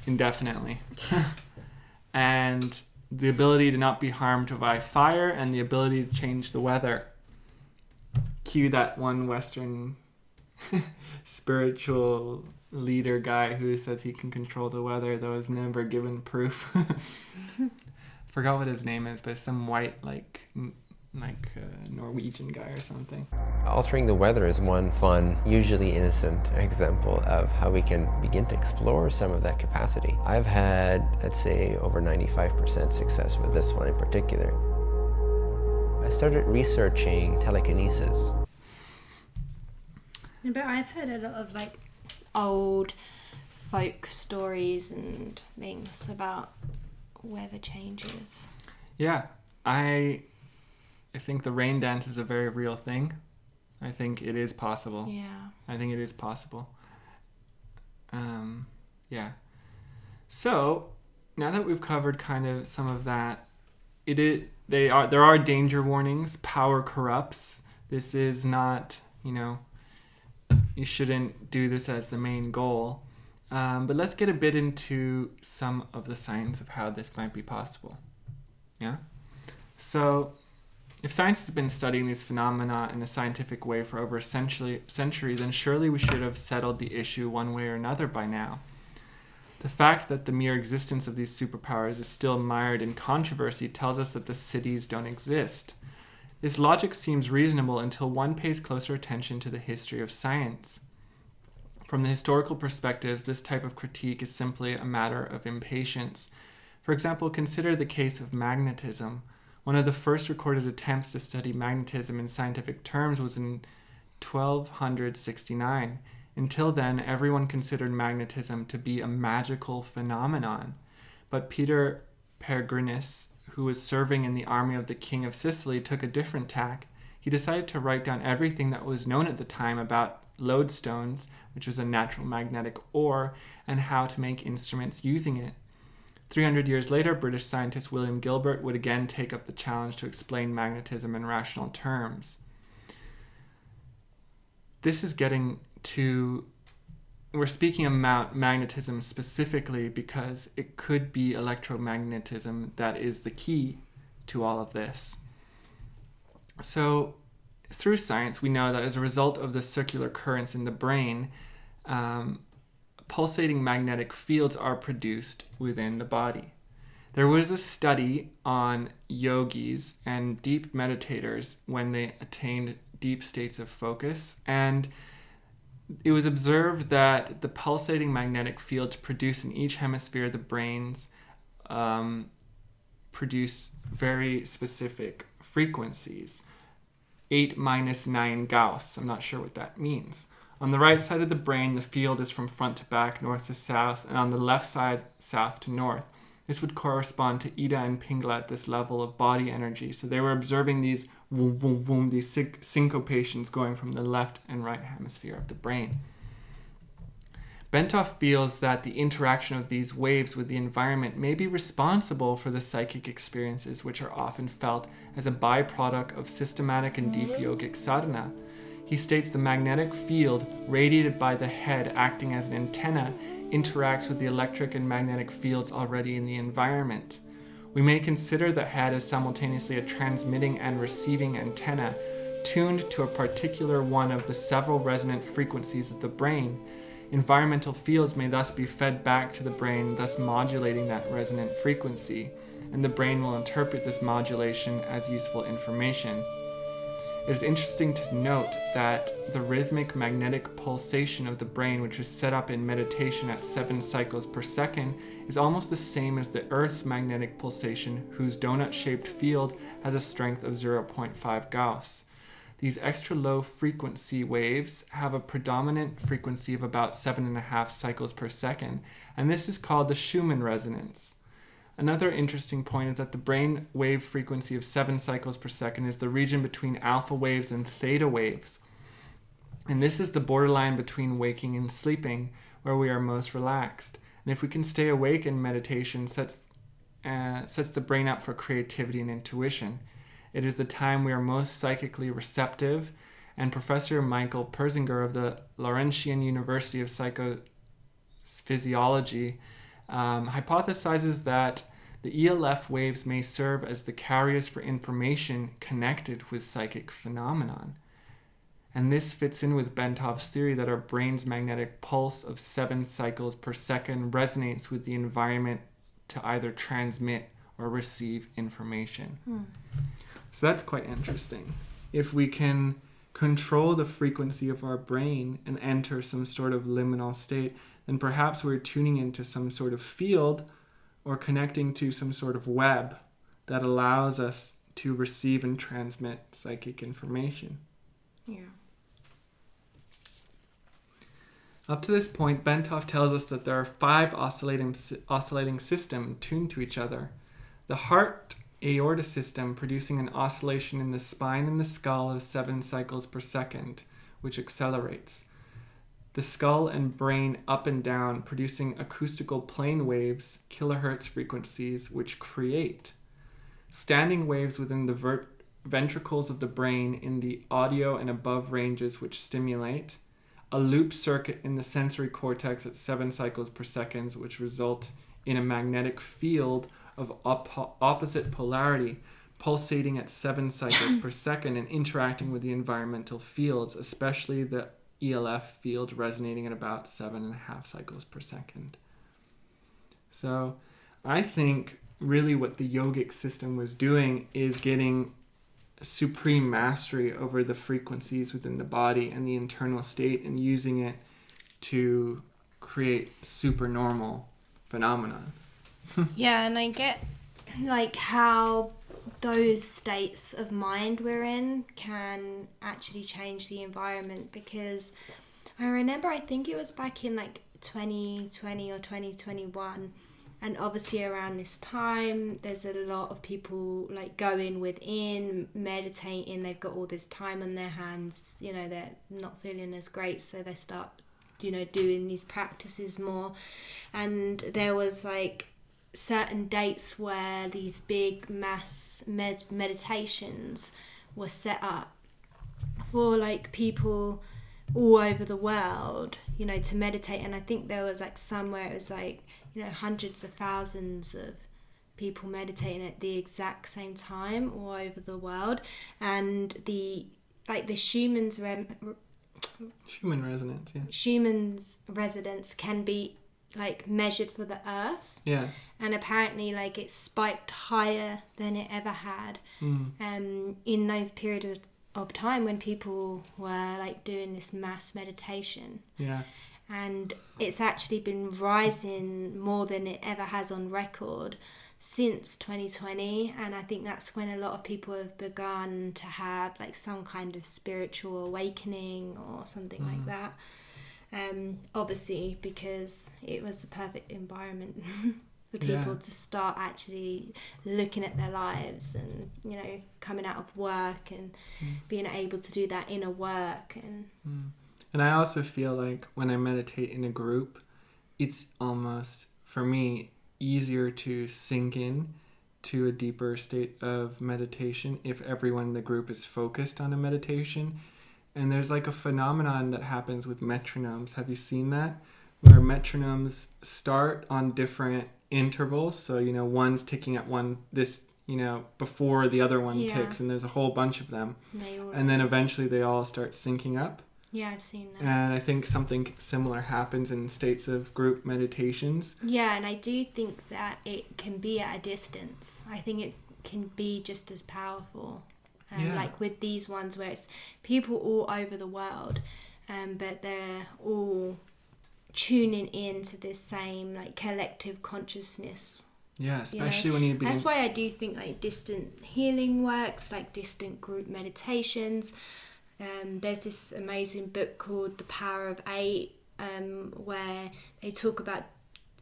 indefinitely. And the ability to not be harmed by fire, and the ability to change the weather. Cue that one Western spiritual leader guy who says he can control the weather, though is never given proof. forgot what his name is, but some white Norwegian guy or something. Altering the weather is one fun, usually innocent example of how we can begin to explore some of that capacity. I've had, I'd say, over 95% success with this one in particular. I started researching telekinesis. But I've heard a lot of old folk stories and things about weather changes. Yeah, I think the rain dance is a very real thing. I think it is possible. Yeah. I think it is possible. Yeah. So now that we've covered kind of some of that, there are danger warnings. Power corrupts. This is not, you shouldn't do this as the main goal. But let's get a bit into some of the signs of how this might be possible. Yeah? So, if science has been studying these phenomena in a scientific way for over a century, then surely we should have settled the issue one way or another by now. The fact that the mere existence of these superpowers is still mired in controversy tells us that the cities don't exist. This logic seems reasonable until one pays closer attention to the history of science. From the historical perspectives, this type of critique is simply a matter of impatience. For example, consider the case of magnetism. One of the first recorded attempts to study magnetism in scientific terms was in 1269. Until then, everyone considered magnetism to be a magical phenomenon. But Peter Peregrinus, who was serving in the army of the King of Sicily, took a different tack. He decided to write down everything that was known at the time about lodestones, which was a natural magnetic ore, and how to make instruments using it. 300 years later, British scientist William Gilbert would again take up the challenge to explain magnetism in rational terms. This is getting to... We're speaking about magnetism specifically because it could be electromagnetism that is the key to all of this. So, through science, we know that as a result of the circular currents in the brain, pulsating magnetic fields are produced within the body. There was a study on yogis and deep meditators when they attained deep states of focus, and it was observed that the pulsating magnetic fields produced in each hemisphere of the brains produce very specific frequencies. 8 minus 9 Gauss. I'm not sure what that means. On the right side of the brain, the field is from front to back, north to south, and on the left side, south to north. This would correspond to Ida and Pingala at this level of body energy. So they were observing these vroom, vroom, vroom, these syncopations going from the left and right hemisphere of the brain. Bentoff feels that the interaction of these waves with the environment may be responsible for the psychic experiences which are often felt as a byproduct of systematic and deep yogic sadhana. He states the magnetic field radiated by the head acting as an antenna interacts with the electric and magnetic fields already in the environment. We may consider the head as simultaneously a transmitting and receiving antenna tuned to a particular one of the several resonant frequencies of the brain. Environmental fields may thus be fed back to the brain, thus modulating that resonant frequency, and the brain will interpret this modulation as useful information. It is interesting to note that the rhythmic magnetic pulsation of the brain, which is set up in meditation at 7 cycles per second, is almost the same as the Earth's magnetic pulsation, whose donut-shaped field has a strength of 0.5 Gauss. These extra low frequency waves have a predominant frequency of about 7.5 cycles per second, and this is called the Schumann resonance. Another interesting point is that the brain wave frequency of 7 cycles per second is the region between alpha waves and theta waves. And this is the borderline between waking and sleeping, where we are most relaxed. And if we can stay awake in meditation, sets the brain up for creativity and intuition. It is the time we are most psychically receptive, and Professor Michael Persinger of the Laurentian University of Psychophysiology hypothesizes that the ELF waves may serve as the carriers for information connected with psychic phenomenon. And this fits in with Bentoff's theory that our brain's magnetic pulse of 7 cycles per second resonates with the environment to either transmit or receive information. So that's quite interesting. If we can control the frequency of our brain and enter some sort of liminal state, then perhaps we're tuning into some sort of field or connecting to some sort of web that allows us to receive and transmit psychic information. Yeah. Up to this point, Bentov tells us that there are 5 oscillating systems tuned to each other. The heart aorta system producing an oscillation in the spine and the skull of 7 cycles per second, which accelerates. The skull and brain up and down producing acoustical plane waves, kilohertz frequencies, which create. Standing waves within the ventricles of the brain in the audio and above ranges, which stimulate. A loop circuit in the sensory cortex at 7 cycles per second, which result in a magnetic field of opposite polarity pulsating at 7 cycles per second and interacting with the environmental fields, especially the ELF field resonating at about 7.5 cycles per second. So I think really what the yogic system was doing is getting supreme mastery over the frequencies within the body and the internal state and using it to create supernormal phenomenon. Yeah, and I get like how those states of mind we're in can actually change the environment, because I remember, I think it was back in like 2020 or 2021, and obviously around this time there's a lot of people like going within, meditating. They've got all this time on their hands, you know, they're not feeling as great, so they start, you know, doing these practices more. And there was like certain dates where these big mass meditations were set up for like people all over the world, you know, to meditate. And I think there was like somewhere it was like, you know, hundreds of thousands of people meditating at the exact same time all over the world. And the Schumann's resonance, yeah. Schumann's resonance can be like measured for the earth, and apparently like it spiked higher than it ever had in those periods of time when people were like doing this mass meditation, and it's actually been rising more than it ever has on record since 2020. And I think that's when a lot of people have begun to have like some kind of spiritual awakening or something like that. Obviously because it was the perfect environment for people to start actually looking at their lives and, you know, coming out of work and being able to do that inner work. And I also feel like when I meditate in a group, it's almost, for me, easier to sink in to a deeper state of meditation if everyone in the group is focused on a meditation. And there's like a phenomenon that happens with metronomes. Have you seen that? Where metronomes start on different intervals. So, you know, one's ticking at before the other one ticks, and there's a whole bunch of them. And then eventually they all start syncing up. Yeah, I've seen that. And I think something similar happens in states of group meditations. Yeah, and I do think that it can be at a distance. I think it can be just as powerful. Like with these ones where it's people all over the world, but they're all tuning into this same like collective consciousness. Yeah, especially when you begin. That's why I do think like distant healing works, like distant group meditations. There's this amazing book called The Power of 8, where they talk about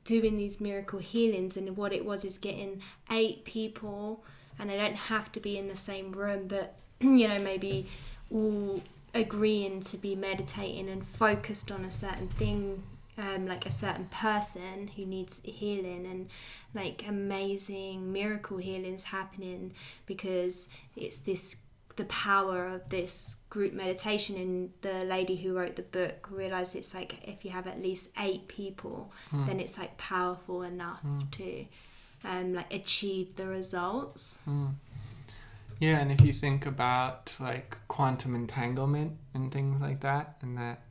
doing these miracle healings, and what it was is getting 8 people, and they don't have to be in the same room, but, you know, maybe all agreeing to be meditating and focused on a certain thing, like a certain person who needs healing, and like amazing miracle healings happening because it's the power of this group meditation. And the lady who wrote the book realized it's like if you have at least 8 people, then it's like powerful enough to like achieve the results. Yeah, and if you think about like quantum entanglement and things like that, and that,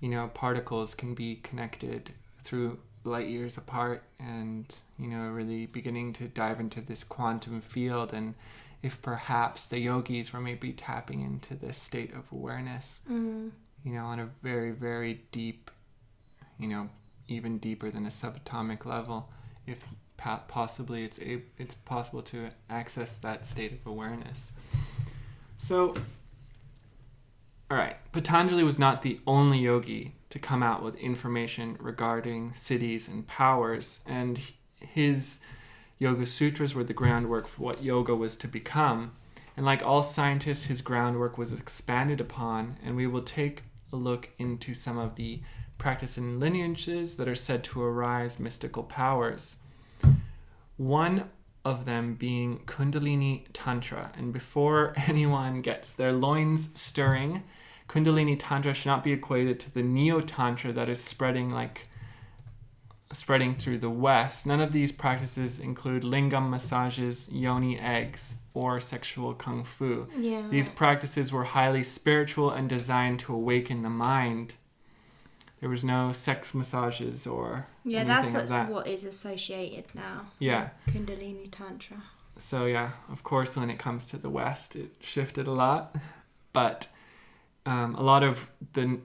you know, particles can be connected through light years apart, and really beginning to dive into this quantum field, and if perhaps the yogis were maybe tapping into this state of awareness, on a very, very deep, even deeper than a subatomic level, if possibly it's possible to access that state of awareness. So, all right, Patanjali was not the only yogi to come out with information regarding siddhis and powers, and his Yoga Sutras were the groundwork for what yoga was to become. And like all scientists, his groundwork was expanded upon, and we will take a look into some of the practice and lineages that are said to arise mystical powers. One of them being Kundalini Tantra. And before anyone gets their loins stirring, Kundalini Tantra should not be equated to the Neo-Tantra that is spreading through the West. None of these practices include lingam massages, yoni eggs, or sexual kung fu. Yeah. These practices were highly spiritual and designed to awaken the mind. There was no sex massages or anything of that. What is associated now. Yeah. Kundalini Tantra. So yeah, of course, when it comes to the West, it shifted a lot. But a lot of the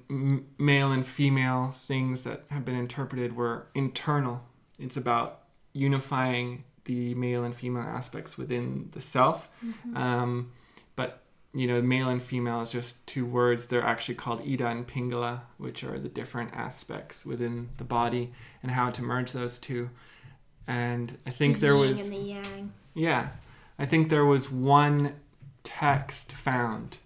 male and female things that have been interpreted were internal. It's about unifying the male and female aspects within the self. But, male and female is just two words. They're actually called Ida and Pingala, which are the different aspects within the body and how to merge those two. And I think there was... The yin and the yang. Yeah. I think there was one text found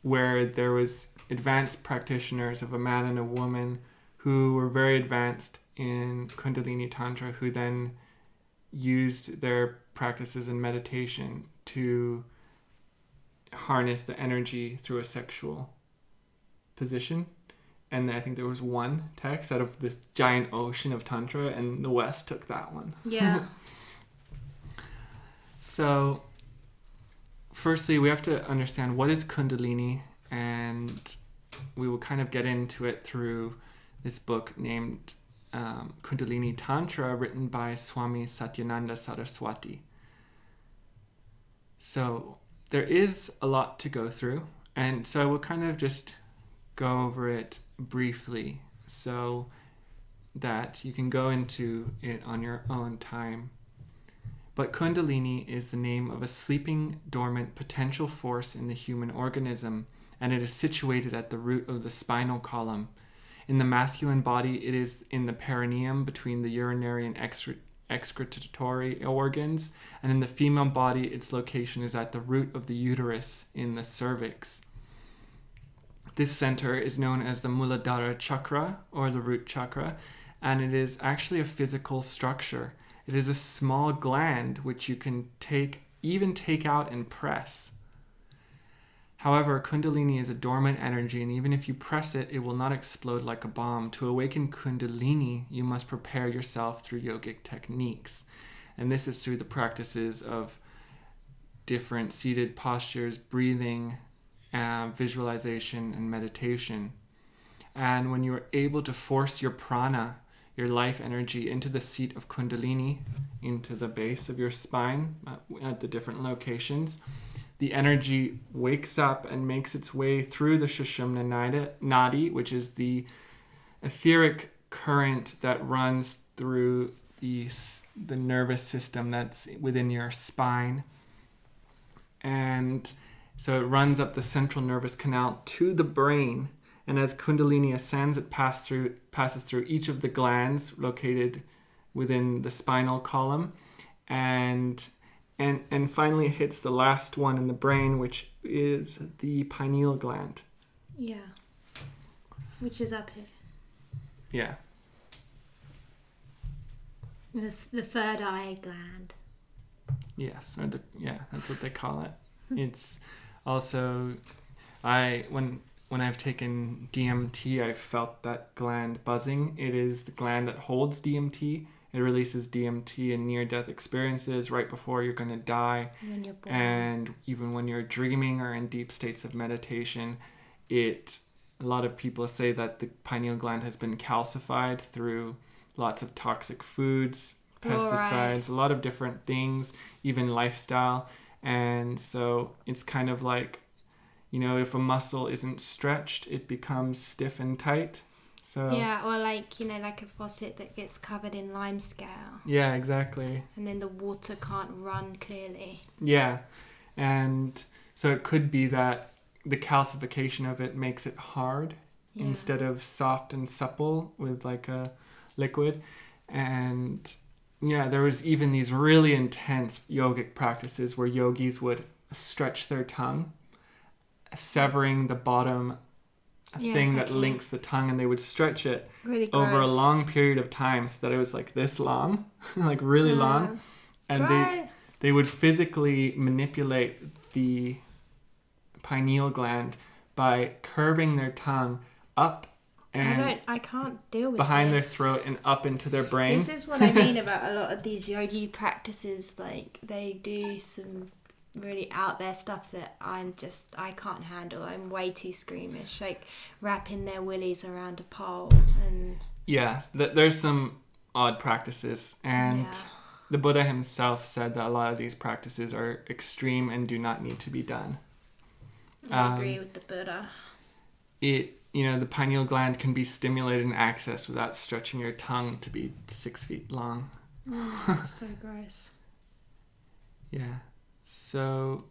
where there was advanced practitioners of a man and a woman who were very advanced in Kundalini Tantra, who then used their practices in meditation to harness the energy through a sexual position. And I think there was one text out of this giant ocean of Tantra, and the West took that one. Yeah. So, firstly, we have to understand what is Kundalini, and we will kind of get into it through this book named Kundalini Tantra, written by Swami Satyananda Saraswati. So, there is a lot to go through, and so I will kind of just go over it briefly so that you can go into it on your own time. But Kundalini is the name of a sleeping, dormant potential force in the human organism, and it is situated at the root of the spinal column. In the masculine body, it is in the perineum between the urinary and excretory organs, and in the female body, its location is at the root of the uterus in the cervix. This center is known as the Muladhara chakra, or the root chakra, and it is actually a physical structure. It is a small gland which you can take out and press. However, Kundalini is a dormant energy, and even if you press it, it will not explode like a bomb. To awaken Kundalini, you must prepare yourself through yogic techniques. And this is through the practices of different seated postures, breathing, visualization, and meditation. And when you are able to force your prana, your life energy, into the seat of Kundalini, into the base of your spine at the different locations, the energy wakes up and makes its way through the Sushumna Nadi, which is the etheric current that runs through the nervous system that's within your spine. And so it runs up the central nervous canal to the brain. And as Kundalini ascends, it passes through each of the glands located within the spinal column, and finally hits the last one in the brain, which is the pineal gland. Yeah. Which is up here. Yeah. The third eye gland. Yes, that's what they call it. It's also, when I've taken DMT, I've felt that gland buzzing. It is the gland that holds DMT. It releases DMT in near-death experiences right before you're going to die. When you're born. And even when you're dreaming or in deep states of meditation, a lot of people say that the pineal gland has been calcified through lots of toxic foods, Fluoride. pesticides, a lot of different things, even lifestyle. And so it's kind of like, if a muscle isn't stretched, it becomes stiff and tight. So Yeah, or like a faucet that gets covered in limescale, yeah, exactly. and then the water can't run clearly. Yeah. And so it could be that the calcification of it makes it hard Yeah. instead of soft and supple with like a liquid. And yeah, there was even these really intense yogic practices where yogis would stretch their tongue, severing the bottom thing that links the tongue, and they would stretch it Really over a gross. long period of time so that it was like this long, like really long. And Gross. they would physically manipulate the pineal gland by curving their tongue up and I can't deal with behind their this. throat and up into their brain. This is what I mean about a lot of these yogi practices. Like, they do some really out there stuff that I can't handle. I'm way too squeamish. Like wrapping their willies around a pole and Yeah, there's some odd practices, and Yeah. the Buddha himself said that a lot of these practices are extreme and do not need to be done. I agree with the Buddha. The pineal gland can be stimulated and accessed without stretching your tongue to be 6 feet long. So gross. Yeah. So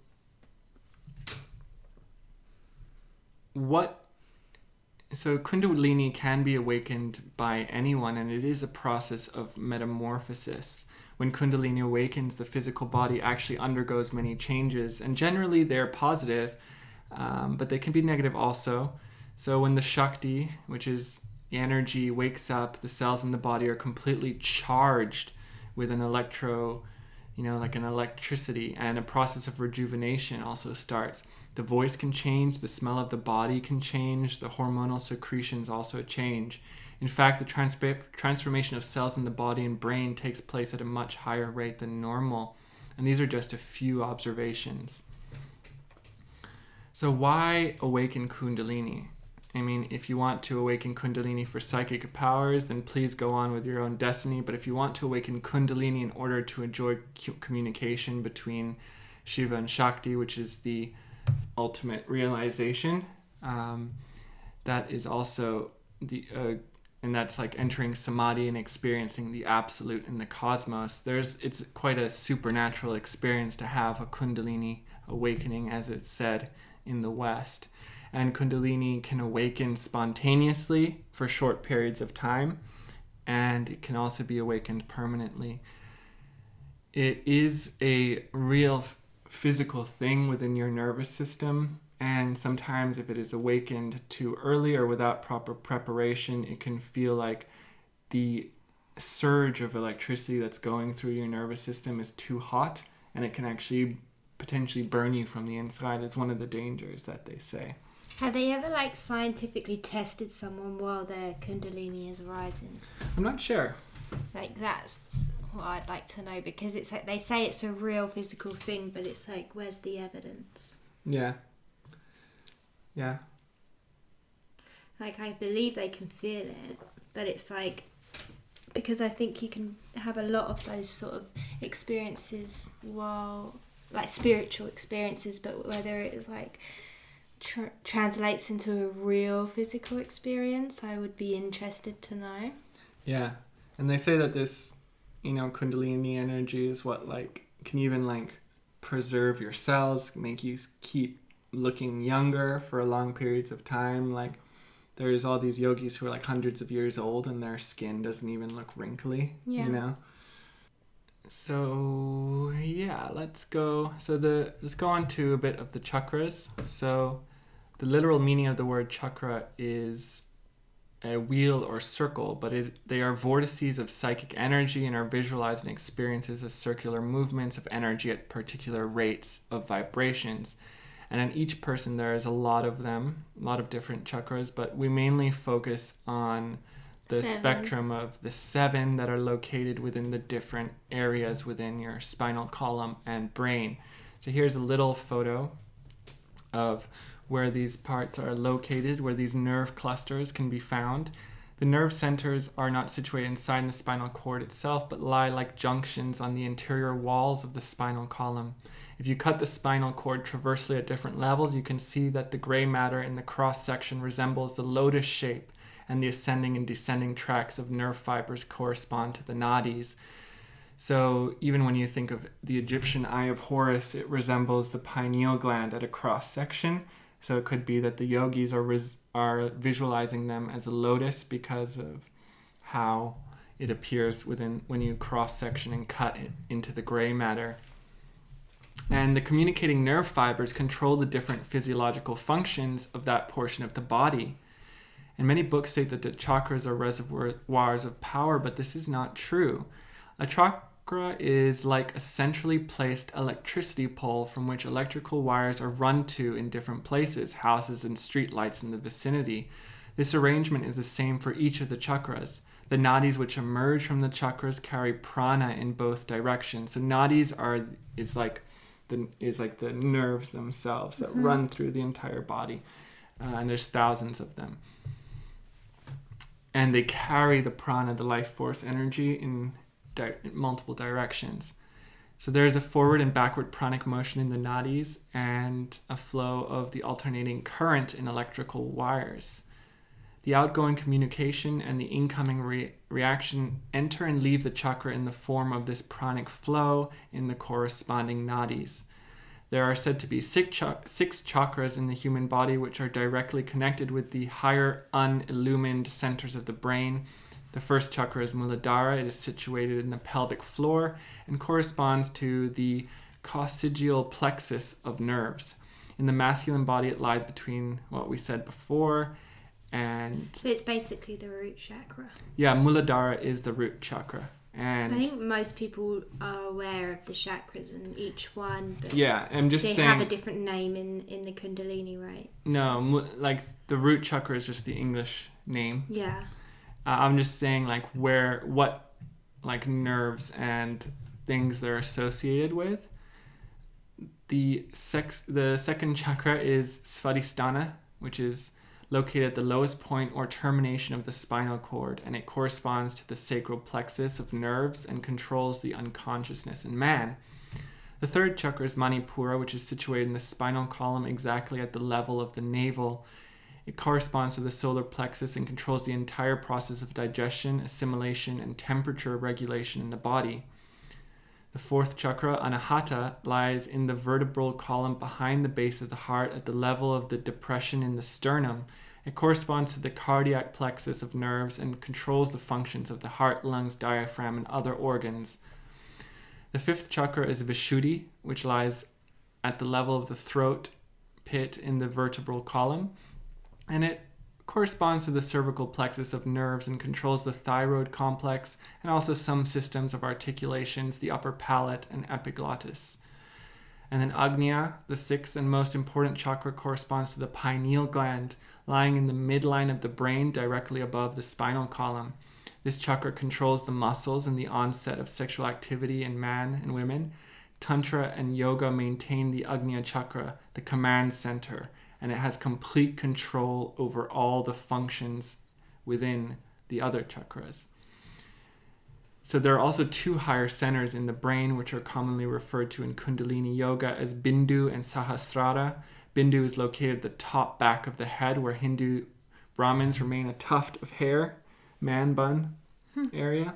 Kundalini can be awakened by anyone, and it is a process of metamorphosis. When Kundalini awakens, the physical body actually undergoes many changes, and generally they're positive, but they can be negative also. So when the Shakti, which is the energy, wakes up, the cells in the body are completely charged with an like an electricity, and a process of rejuvenation also starts. The voice can change, the smell of the body can change, the hormonal secretions also change. In fact, the transformation of cells in the body and brain takes place at a much higher rate than normal. And these are just a few observations. So why awaken Kundalini? I mean, if you want to awaken Kundalini for psychic powers, then please go on with your own destiny. But if you want to awaken Kundalini in order to enjoy communication between Shiva and Shakti, which is the ultimate realization, that is also and that's like entering samadhi and experiencing the absolute in the cosmos. It's quite a supernatural experience to have a Kundalini awakening, as it's said in the West. And Kundalini can awaken spontaneously for short periods of time, and it can also be awakened permanently. It is a real physical thing within your nervous system, and sometimes if it is awakened too early or without proper preparation, it can feel like the surge of electricity that's going through your nervous system is too hot, and it can actually potentially burn you from the inside. It's one of the dangers that they say. Have they ever scientifically tested someone while their Kundalini is rising? I'm not sure. That's what I'd like to know, because it's like they say it's a real physical thing, but it's like, where's the evidence? Yeah. I believe they can feel it, but it's because I think you can have a lot of those sort of experiences while, spiritual experiences, but whether it is translates into a real physical experience, I would be interested to know. Yeah, and they say that this, Kundalini energy is what can even preserve your cells, make you keep looking younger for long periods of time. There's all these yogis who are hundreds of years old and their skin doesn't even look wrinkly. Yeah. So yeah, let's go on to a bit of the chakras. So the literal meaning of the word chakra is a wheel or circle, but they are vortices of psychic energy and are visualized and experienced as circular movements of energy at particular rates of vibrations. And in each person there is a lot of them, a lot of different chakras, but we mainly focus on the 7. spectrum of the 7 that are located within the different areas within your spinal column and brain. So here's a little photo of where these parts are located, where these nerve clusters can be found. The nerve centers are not situated inside the spinal cord itself, but lie like junctions on the interior walls of the spinal column. If you cut the spinal cord traversely at different levels, you can see that the gray matter in the cross-section resembles the lotus shape, and the ascending and descending tracts of nerve fibers correspond to the nadis. So even when you think of the Egyptian Eye of Horus, it resembles the pineal gland at a cross-section. So it could be that the yogis are visualizing them as a lotus because of how it appears when you cross-section and cut it into the gray matter. And the communicating nerve fibers control the different physiological functions of that portion of the body. And many books state that the chakras are reservoirs of power, but this is not true. A chakra is like a centrally placed electricity pole from which electrical wires are run to in different places, houses and street lights in the vicinity. This arrangement is the same for each of the chakras. The nadis which emerge from the chakras carry prana in both directions. So nadis is like the nerves themselves that run through the entire body, and there's thousands of them. And they carry the prana, the life force energy, in multiple directions. So there's a forward and backward pranic motion in the nadis and a flow of the alternating current in electrical wires. The outgoing communication and the incoming reaction enter and leave the chakra in the form of this pranic flow in the corresponding nadis. There are said to be six chakras in the human body which are directly connected with the higher unillumined centers of the brain. The first chakra is Muladhara. It is situated in the pelvic floor and corresponds to the coccygeal plexus of nerves. In the masculine body, it lies between what we said before and... So it's basically the root chakra. Yeah, Muladhara is the root chakra. And I think most people are aware of the chakras and each one, but yeah, I'm just they saying, have a different name in the Kundalini, right? No, like the root chakra is just the English name. Yeah. I'm just saying what nerves and things they're associated with. The second chakra is Svadhisthana, which is located at the lowest point or termination of the spinal cord, and it corresponds to the sacral plexus of nerves and controls the unconsciousness in man. The third chakra is Manipura, which is situated in the spinal column exactly at the level of the navel. It corresponds to the solar plexus and controls the entire process of digestion, assimilation, and temperature regulation in the body. The fourth chakra, Anahata, lies in the vertebral column behind the base of the heart at the level of the depression in the sternum. It corresponds to the cardiac plexus of nerves and controls the functions of the heart, lungs, diaphragm, and other organs. The fifth chakra is Vishuddhi, which lies at the level of the throat pit in the vertebral column, and it corresponds to the cervical plexus of nerves and controls the thyroid complex and also some systems of articulations, the upper palate and epiglottis. And then Agnya, the sixth and most important chakra, corresponds to the pineal gland, lying in the midline of the brain directly above the spinal column. This chakra controls the muscles and the onset of sexual activity in man and women. Tantra and yoga maintain the Agnya chakra, the command center, and it has complete control over all the functions within the other chakras. So there are also two higher centers in the brain, which are commonly referred to in Kundalini Yoga as Bindu and Sahasrara. Bindu is located at the top back of the head, where Hindu Brahmins remain a tuft of hair, man bun area.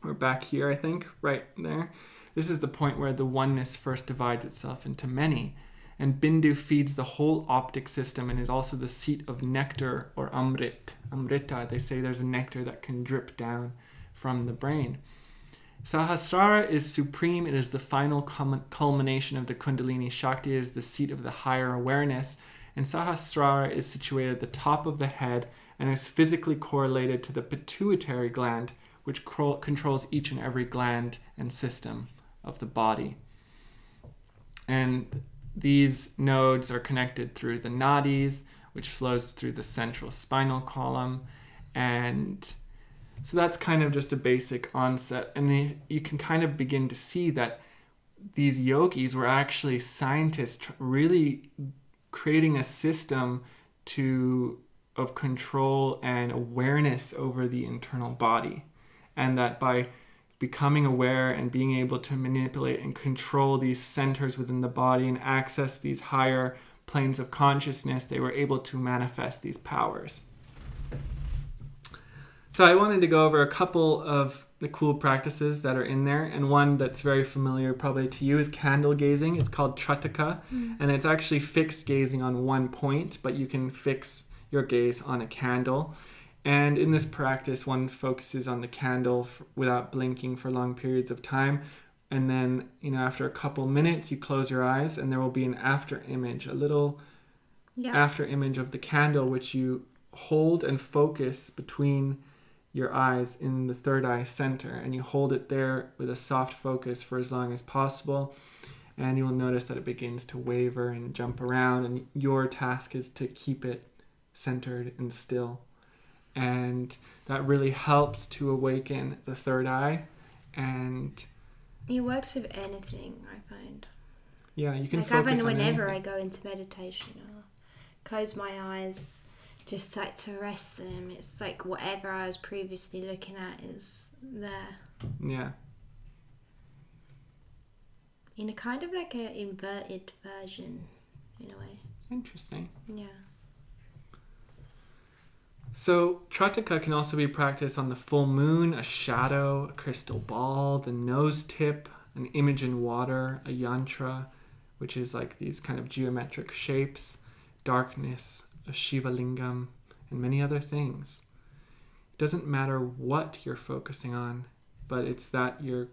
Or back here, I think, right there. This is the point where the oneness first divides itself into many. And Bindu feeds the whole optic system and is also the seat of nectar or Amrita. They say there's a nectar that can drip down from the brain. Sahasrara is supreme. It is the final culmination of the Kundalini Shakti. It is the seat of the higher awareness. And Sahasrara is situated at the top of the head and is physically correlated to the pituitary gland, which controls each and every gland and system of the body. And these nodes are connected through the nadis, which flows through the central spinal column. And so that's kind of just a basic onset. And you can kind of begin to see that these yogis were actually scientists really creating a system to of control and awareness over the internal body. And that by becoming aware and being able to manipulate and control these centers within the body and access these higher planes of consciousness, they were able to manifest these powers. So I wanted to go over a couple of the cool practices that are in there, and one that's very familiar probably to you is candle gazing. It's called Trataka, and it's actually fixed gazing on one point, but you can fix your gaze on a candle. And in this practice, one focuses on the candle without blinking for long periods of time. And then, after a couple minutes, you close your eyes and there will be an after image, a little after image of the candle, which you hold and focus between your eyes in the third eye center. And you hold it there with a soft focus for as long as possible. And you will notice that it begins to waver and jump around. And your task is to keep it centered and still. And that really helps to awaken the third eye. And it works with anything, I find. Yeah, you can like focus even on whenever anything. I go into meditation, I'll close my eyes just like to rest them. It's like whatever I was previously looking at is there. Yeah. In a kind of like an inverted version, in a way. Interesting. Yeah. So Trataka can also be practiced on the full moon, a shadow, a crystal ball, the nose tip, an image in water, a yantra, which is like these kind of geometric shapes, darkness, a Shiva lingam, and many other things. It doesn't matter what you're focusing on, but it's that you're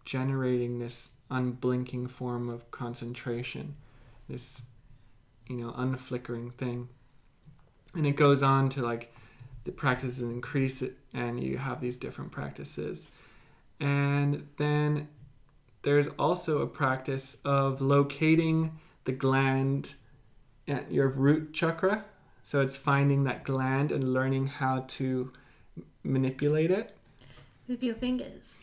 generating this unblinking form of concentration, this, unflickering thing. And it goes on to like the practices increase it, and you have these different practices. And then there's also a practice of locating the gland at your root chakra. So it's finding that gland and learning how to manipulate it. With your fingers.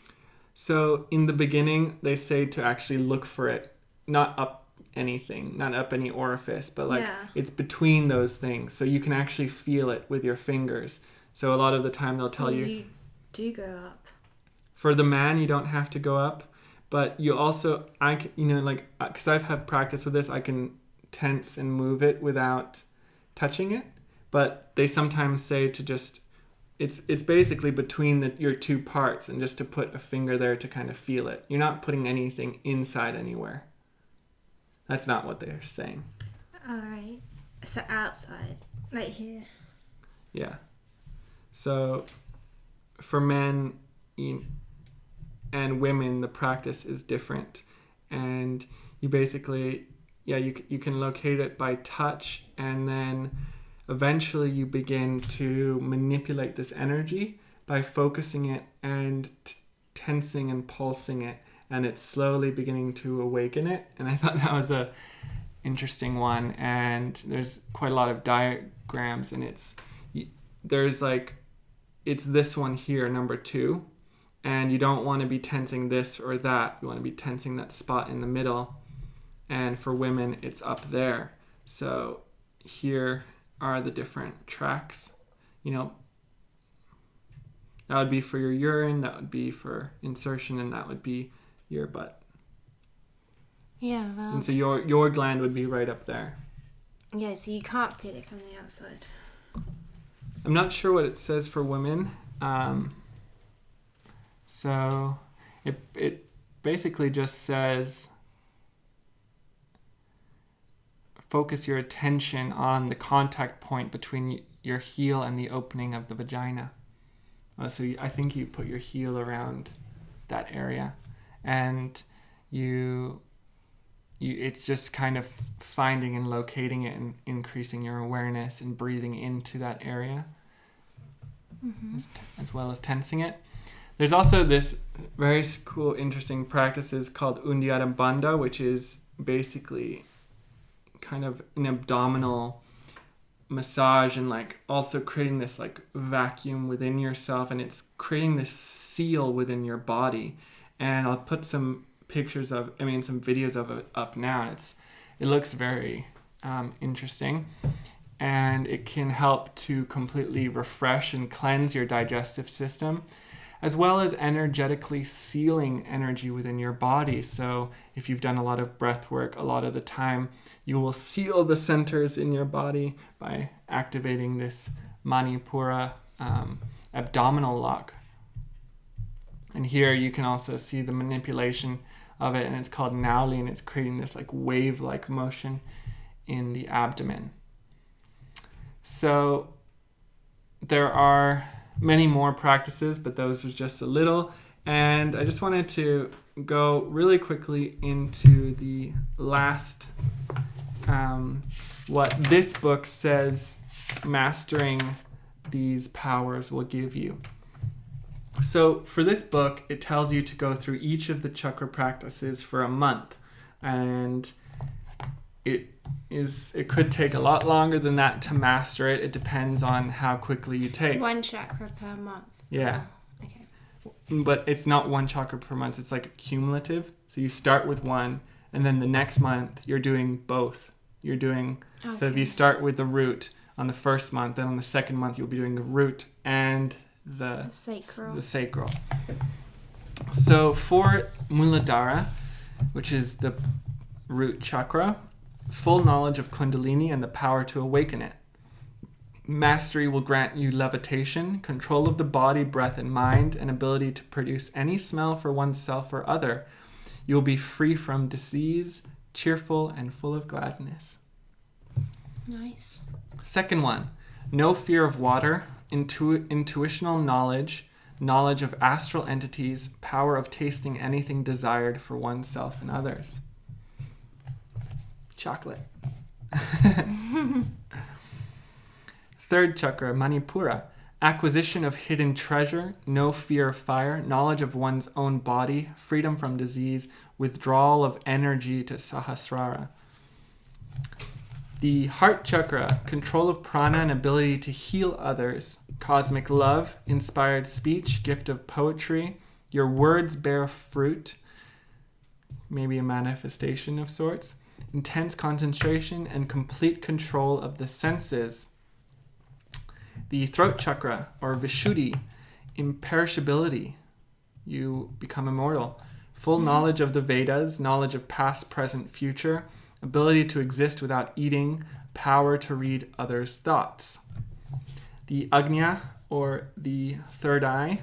So in the beginning, they say to actually look for it, not up anything, not up any orifice, but like it's between those things, so you can actually feel it with your fingers. So a lot of the time they'll tell you do go up. For the man, you don't have to go up, but you also, because I've had practice with this, I can tense and move it without touching it. But they sometimes say to just, it's basically between your two parts, and just to put a finger there to kind of feel it. You're not putting anything inside anywhere. That's not what they're saying. Alright. So outside, like here. Yeah. So for men and women, the practice is different. And you basically, you can locate it by touch, and then eventually you begin to manipulate this energy by focusing it and tensing and pulsing it. And it's slowly beginning to awaken it. And I thought that was a interesting one. And there's quite a lot of diagrams, and it's this one here, number 2. And you don't want to be tensing this or that. You want to be tensing that spot in the middle. And for women, it's up there. So here are the different tracks. That would be for your urine, that would be for insertion, and that would be your butt. Yeah, well. And so your gland would be right up there. Yeah, so you can't feel it from the outside. I'm not sure what it says for women. So it basically just says focus your attention on the contact point between your heel and the opening of the vagina. So I think you put your heel around that area. And it's just kind of finding and locating it and increasing your awareness and breathing into that area, as well as tensing it. There's also this very cool, interesting practices called Uddiyana Bandha, which is basically kind of an abdominal massage, and like also creating this like vacuum within yourself, and it's creating this seal within your body. And I'll put some videos of it up now. It looks very interesting. and it can help to completely refresh and cleanse your digestive system, as well as energetically sealing energy within your body. So if you've done a lot of breath work, a lot of the time you will seal the centers in your body by activating this Manipura abdominal lock. And here you can also see the manipulation of it, and it's called Nauli, and it's creating this like wave-like motion in the abdomen. So there are many more practices, but those was just a little. And I just wanted to go really quickly into the last, what this book says mastering these powers will give you. So for this book, it tells you to go through each of the chakra practices for a month. And it could take a lot longer than that to master it. It depends on how quickly you take. 1 chakra per month. Yeah. Oh, okay. But it's not 1 chakra per month. It's like cumulative. So you start with 1, and then the next month you're doing both. You're doing, okay. So if you start with the root on the first month, then on the second month you'll be doing the root and the sacral. So for Muladhara, which is the root chakra, full knowledge of Kundalini and the power to awaken it. Mastery will grant you levitation, control of the body, breath, and mind, and ability to produce any smell for oneself or other. You will be free from disease, cheerful, and full of gladness. Nice. Second one, no fear of water, intuitional knowledge, knowledge of astral entities, power of tasting anything desired for oneself and others. Chocolate. Third chakra, Manipura, acquisition of hidden treasure, no fear of fire, knowledge of one's own body, freedom from disease, withdrawal of energy to Sahasrara. The heart chakra, control of prana and ability to heal others, cosmic love, inspired speech, gift of poetry, your words bear fruit, maybe a manifestation of sorts, intense concentration and complete control of the senses. The throat chakra, or Vishuddhi, imperishability, you become immortal, full knowledge of the Vedas, knowledge of past, present, future, ability to exist without eating, power to read others' thoughts. The Agnya, or the third eye,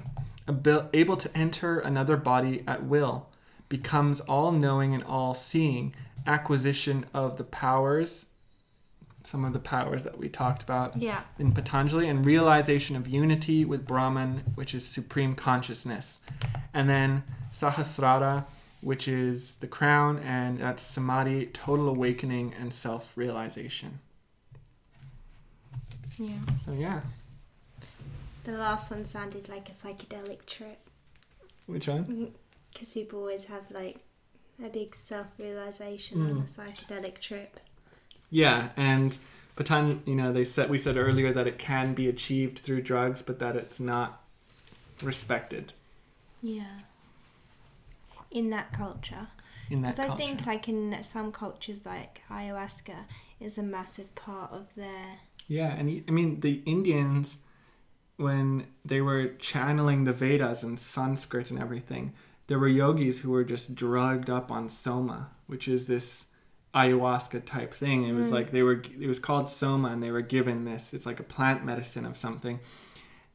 able to enter another body at will, becomes all-knowing and all-seeing, acquisition of the powers, some of the powers that we talked about in Patanjali, and realization of unity with Brahman, which is supreme consciousness. And then Sahasrara, which is the crown, and that's Samadhi, total awakening and self-realization. Yeah. So yeah. The last one sounded like a psychedelic trip. Which one? Because people always have like a big self-realization on a psychedelic trip. Yeah, and we said earlier that it can be achieved through drugs, but that it's not respected. Yeah. In that culture. Because I think like in some cultures, like ayahuasca is a massive part of their... Yeah, and I mean, the Indians, when they were channeling the Vedas and Sanskrit and everything, there were yogis who were just drugged up on soma, which is this ayahuasca type thing. It was like it was called soma, and they were given this. It's like a plant medicine of something.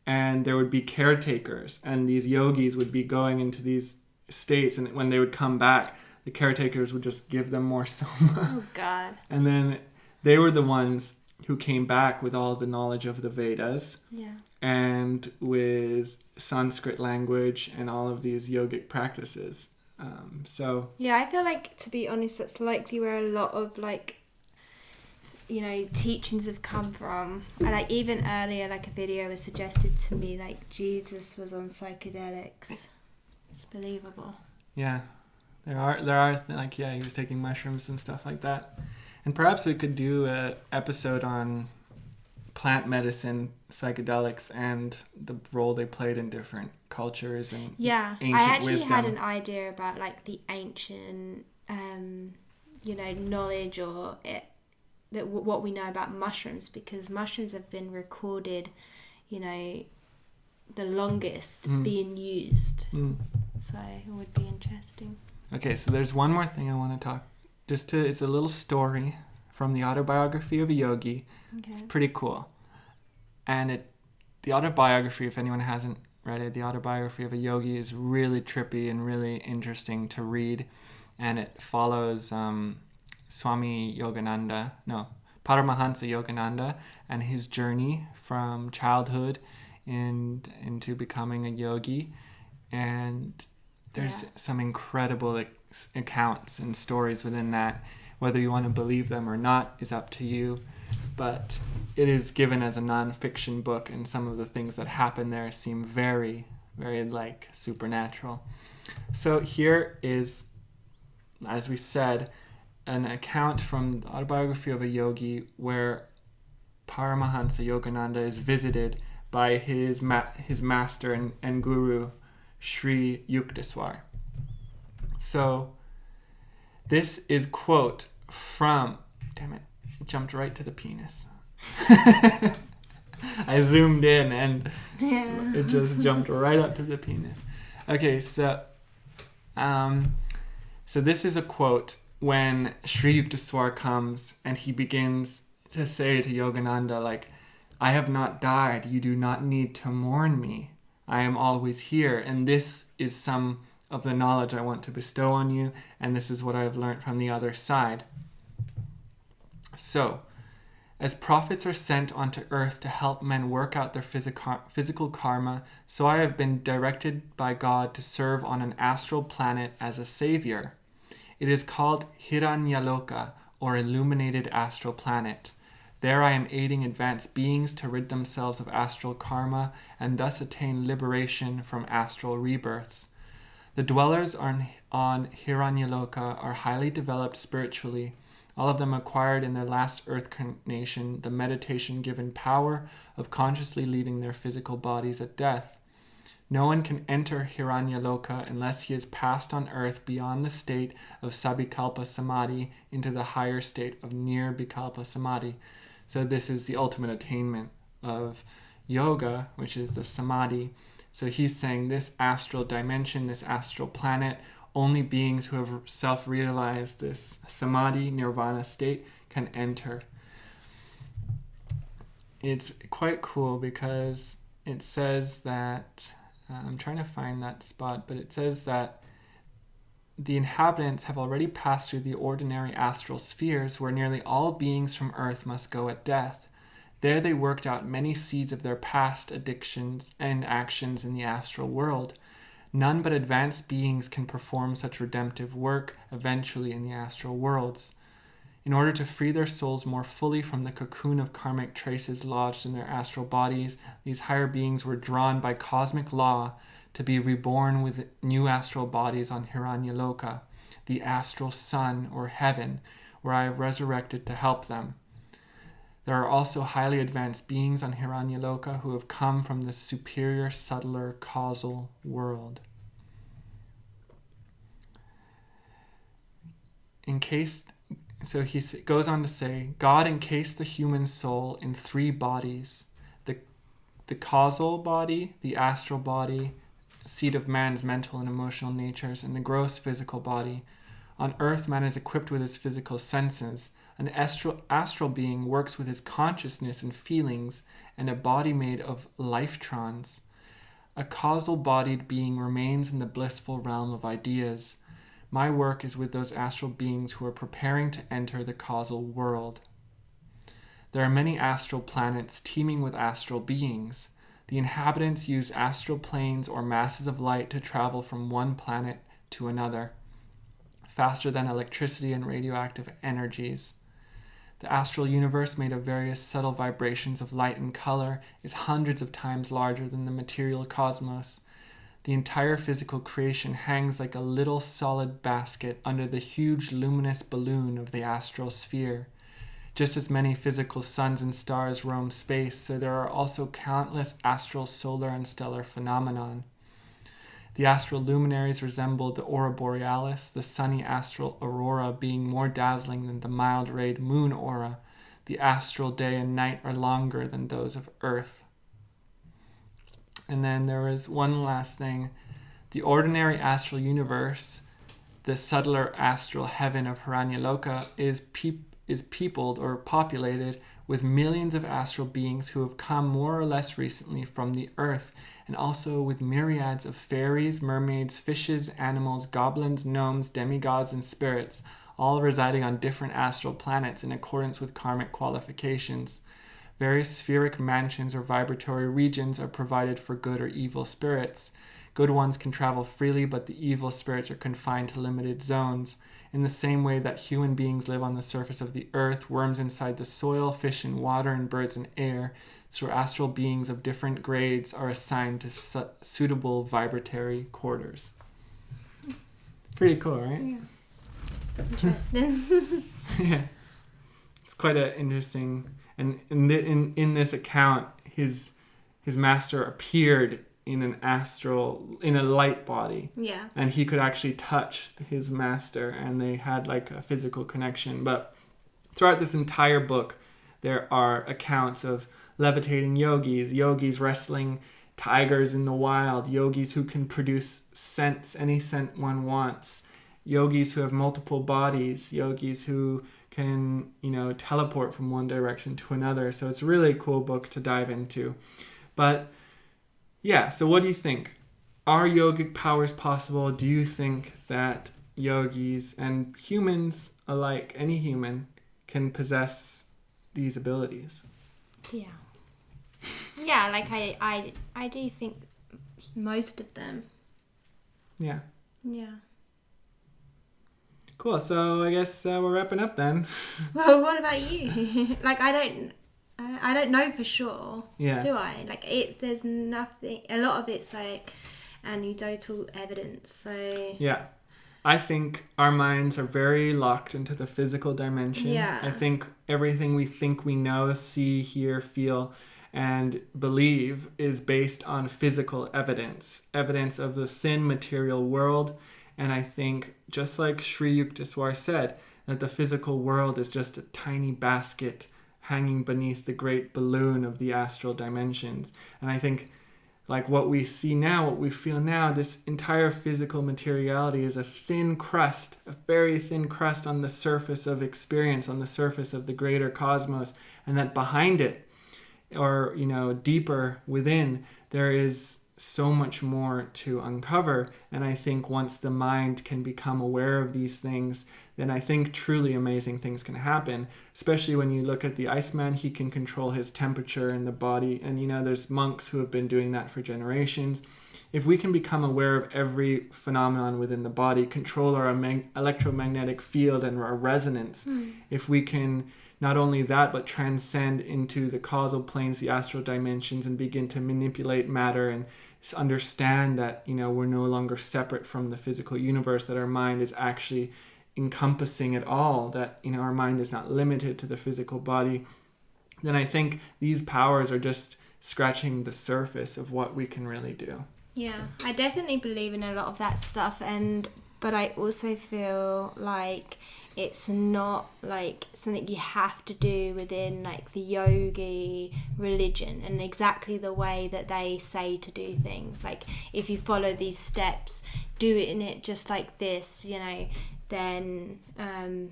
And there would be caretakers, and these yogis would be going into these states, and when they would come back, the caretakers would just give them more soma. Oh, God. And then they were the ones who came back with all the knowledge of the Vedas. Yeah. And with Sanskrit language and all of these yogic practices. Yeah, I feel like, to be honest, that's likely where a lot of like, teachings have come from. And like even earlier, like a video was suggested to me, like Jesus was on psychedelics. It's believable. Yeah, there are he was taking mushrooms and stuff like that. And perhaps we could do an episode on plant medicine, psychedelics, and the role they played in different cultures and ancient I actually wisdom. had an idea about like the ancient knowledge or what we know about mushrooms, because mushrooms have been recorded, the longest being used. So it would be interesting. Okay, so there's one more thing I want to talk. It's a little story from the autobiography of a yogi. Okay. It's pretty cool. And the autobiography, if anyone hasn't read it, the autobiography of a yogi is really trippy and really interesting to read. And it follows Paramahansa Yogananda and his journey from childhood into becoming a yogi. And there's some incredible accounts and stories within that. Whether you want to believe them or not is up to you. But it is given as a non-fiction book, and some of the things that happen there seem very, very supernatural. So here is, as we said, an account from the autobiography of a yogi where Paramahansa Yogananda is visited by his master and guru, Sri Yukteswar. So this is quote from, damn it, jumped right to the penis. I zoomed in and it just jumped right up to the penis. Okay, so this is a quote when Sri Yukteswar comes and he begins to say to Yogananda, I have not died, you do not need to mourn me. I am always here, and this is some of the knowledge I want to bestow on you, and this is what I have learned from the other side. So, as prophets are sent onto earth to help men work out their physical karma, so I have been directed by God to serve on an astral planet as a savior. It is called Hiranyaloka, or illuminated astral planet. There I am aiding advanced beings to rid themselves of astral karma and thus attain liberation from astral rebirths. The dwellers on Hiranyaloka are highly developed spiritually. All of them acquired in their last earth incarnation the meditation-given power of consciously leaving their physical bodies at death. No one can enter Hiranyaloka unless he has passed on earth beyond the state of Sabikalpa Samadhi into the higher state of Nirvikalpa Samadhi. So this is the ultimate attainment of yoga, which is the Samadhi. So he's saying this astral dimension, this astral planet, only beings who have self-realized this Samadhi, Nirvana state can enter. It's quite cool because it says that, I'm trying to find that spot, but it says that the inhabitants have already passed through the ordinary astral spheres where nearly all beings from earth must go at death. There they worked out many seeds of their past addictions and actions in the astral world. None but advanced beings can perform such redemptive work eventually in the astral worlds. In order to free their souls more fully from the cocoon of karmic traces lodged in their astral bodies, these higher beings were drawn by cosmic law to be reborn with new astral bodies on Hiranyaloka, the astral sun or heaven, where I have resurrected to help them. There are also highly advanced beings on Hiranyaloka who have come from the superior, subtler causal world. So he goes on to say, God encased the human soul in 3 bodies: the causal body, the astral body, seat of man's mental and emotional natures, and the gross physical body. On earth, man is equipped with his physical senses. An astral being works with his consciousness and feelings, and a body made of lifetrons. A causal-bodied being remains in the blissful realm of ideas. My work is with those astral beings who are preparing to enter the causal world. There are many astral planets teeming with astral beings. The inhabitants use astral planes or masses of light to travel from one planet to another, faster than electricity and radioactive energies. The astral universe, made of various subtle vibrations of light and color, is hundreds of times larger than the material cosmos. The entire physical creation hangs like a little solid basket under the huge luminous balloon of the astral sphere. Just as many physical suns and stars roam space, so there are also countless astral, solar, and stellar phenomenon. The astral luminaries resemble the aurora borealis, the sunny astral aurora being more dazzling than the mild-rayed moon aura. The astral day and night are longer than those of earth. And then there was one last thing. The ordinary astral universe, the subtler astral heaven of Hiranyaloka, is peopled or populated with millions of astral beings who have come more or less recently from the earth, and also with myriads of fairies, mermaids, fishes, animals, goblins, gnomes, demigods, and spirits, all residing on different astral planets in accordance with karmic qualifications. Various spheric mansions or vibratory regions are provided for good or evil spirits. Good ones can travel freely, but the evil spirits are confined to limited zones. In the same way that human beings live on the surface of the earth, worms inside the soil, fish in water, and birds in air, so astral beings of different grades are assigned to suitable vibratory quarters. Pretty cool, right? Yeah. Interesting. Yeah. It's quite an interesting... And in this account, his master appeared in a light body. Yeah. And he could actually touch his master, and they had like a physical connection. But throughout this entire book, there are accounts of levitating yogis wrestling tigers in the wild, yogis who can produce scents, any scent one wants, yogis who have multiple bodies, yogis who can, teleport from one direction to another. So it's a really cool book to dive into. But yeah, so what do you think? Are yogic powers possible? Do you think that yogis and humans alike, any human, can possess these abilities? Yeah. Yeah, like I do think most of them. Yeah. Yeah. Cool. So I guess we're wrapping up then. Well, what about you? Like, I don't know for sure. Yeah. Do I? Like, there's nothing. A lot of it's like anecdotal evidence. So yeah, I think our minds are very locked into the physical dimension. Yeah. I think everything we think we know, see, hear, feel, and believe is based on physical evidence of the thin material world. And I think, just like Sri Yukteswar said, that the physical world is just a tiny basket hanging beneath the great balloon of the astral dimensions. And I think, like what we see now, what we feel now, this entire physical materiality is a thin crust, a very thin crust on the surface of experience, on the surface of the greater cosmos. And that behind it, or, deeper within, there is so much more to uncover. And I think once the mind can become aware of these things, then I think truly amazing things can happen. Especially when you look at the Iceman, he can control his temperature in the body. And there's monks who have been doing that for generations. If we can become aware of every phenomenon within the body, control our electromagnetic field and our resonance, if we can not only that, but transcend into the causal planes, the astral dimensions, and begin to manipulate matter and understand that, we're no longer separate from the physical universe, that our mind is actually encompassing it all, that, our mind is not limited to the physical body, then I think these powers are just scratching the surface of what we can really do. yeah, I definitely believe in a lot of that stuff, but I also feel like it's not like something you have to do within like the yogi religion and exactly the way that they say to do things. Like, if you follow these steps, do it in it just like this, then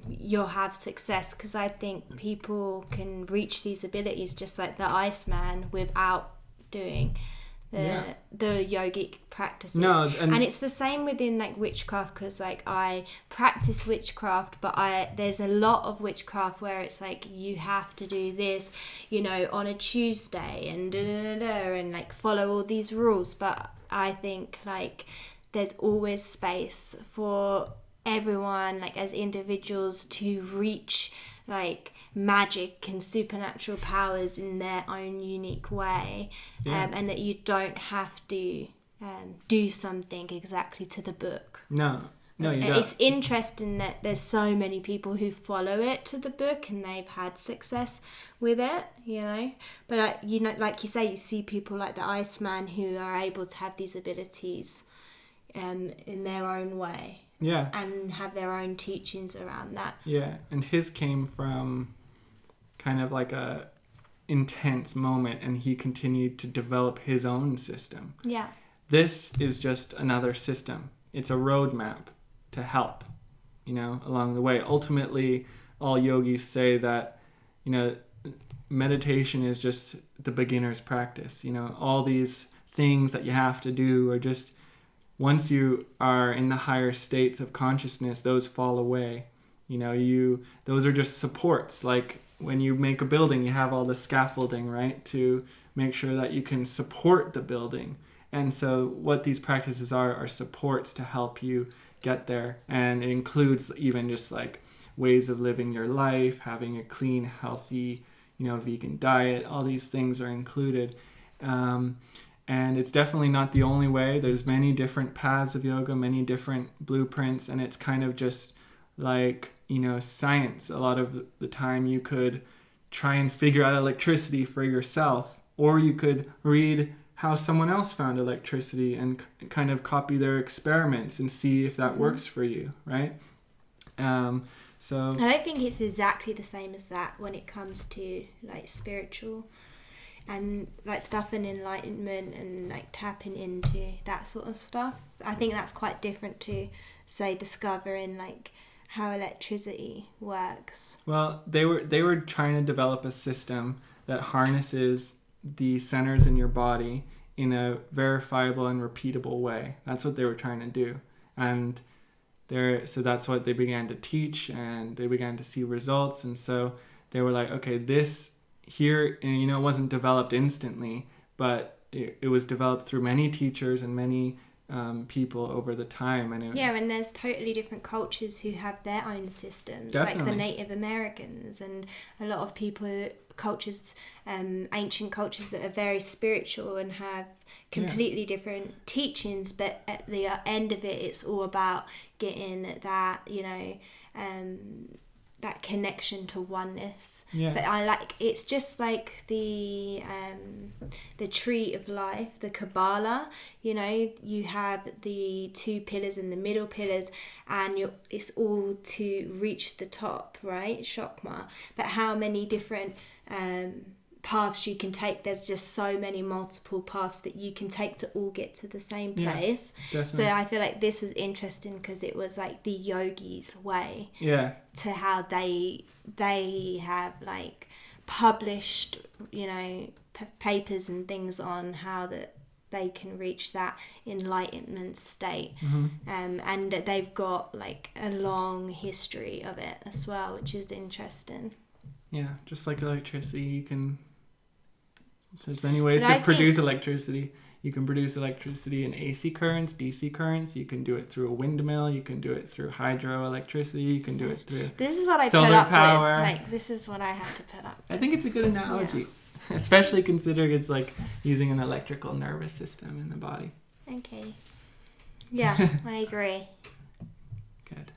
you'll have success. Because I think people can reach these abilities just like the Iceman without doing the yogic practices. No, and it's the same within like witchcraft, because like I practice witchcraft, but there's a lot of witchcraft where it's like you have to do this, on a Tuesday and like follow all these rules. But I think like there's always space for everyone, like as individuals, to reach like magic and supernatural powers in their own unique way. And that you don't have to do something exactly to the book. No, you don't. It's interesting that there's so many people who follow it to the book and they've had success with it, But, like you say, you see people like the Iceman who are able to have these abilities in their own way. Yeah. And have their own teachings around that. Yeah, and his came from kind of like a intense moment, and he continued to develop his own system. Yeah. This is just another system. It's a roadmap to help, along the way. Ultimately, all yogis say that, meditation is just the beginner's practice. All these things that you have to do are just, once you are in the higher states of consciousness, those fall away. Those are just supports. Like when you make a building, you have all the scaffolding, right, to make sure that you can support the building. And so what these practices are supports to help you get there. And it includes even just like ways of living your life, having a clean, healthy, vegan diet. All these things are included. And it's definitely not the only way. There's many different paths of yoga, many different blueprints, and it's kind of just like, science. A lot of the time you could try and figure out electricity for yourself, or you could read how someone else found electricity and kind of copy their experiments and see if that works for you, right? So I don't think it's exactly the same as that when it comes to like spiritual and like stuff and enlightenment and like tapping into that sort of stuff. I think that's quite different to, say, discovering like how electricity works. Well, they were trying to develop a system that harnesses the centers in your body in a verifiable and repeatable way. That's what they were trying to do. And so that's what they began to teach, and they began to see results. And so they were like, okay, this here, and it wasn't developed instantly, but it was developed through many teachers and many people over the time. And and there's totally different cultures who have their own systems. Definitely. Like the Native Americans and a lot of cultures, ancient cultures that are very spiritual and have completely different teachings, but at the end of it, it's all about getting that, that connection to oneness. But I like, it's just like the tree of life, the Kabbalah. You have the 2 pillars and the middle pillars, and it's all to reach the top, right? Chakma. But how many different paths you can take? There's just so many multiple paths that you can take to all get to the same place. Definitely. So I feel like this was interesting because it was like the yogis' way to how they have like published papers and things on how that they can reach that enlightenment state. And they've got like a long history of it as well, which is interesting. Just like electricity, there's many ways to produce electricity. You can produce electricity in AC currents, DC currents. You can do it through a windmill. You can do it through hydroelectricity. You can do it through This is what I solar put up power. with. Like, this is what I have to put up with. I think it's a good analogy, especially considering it's like using an electrical nervous system in the body. Okay. Yeah, I agree. Good.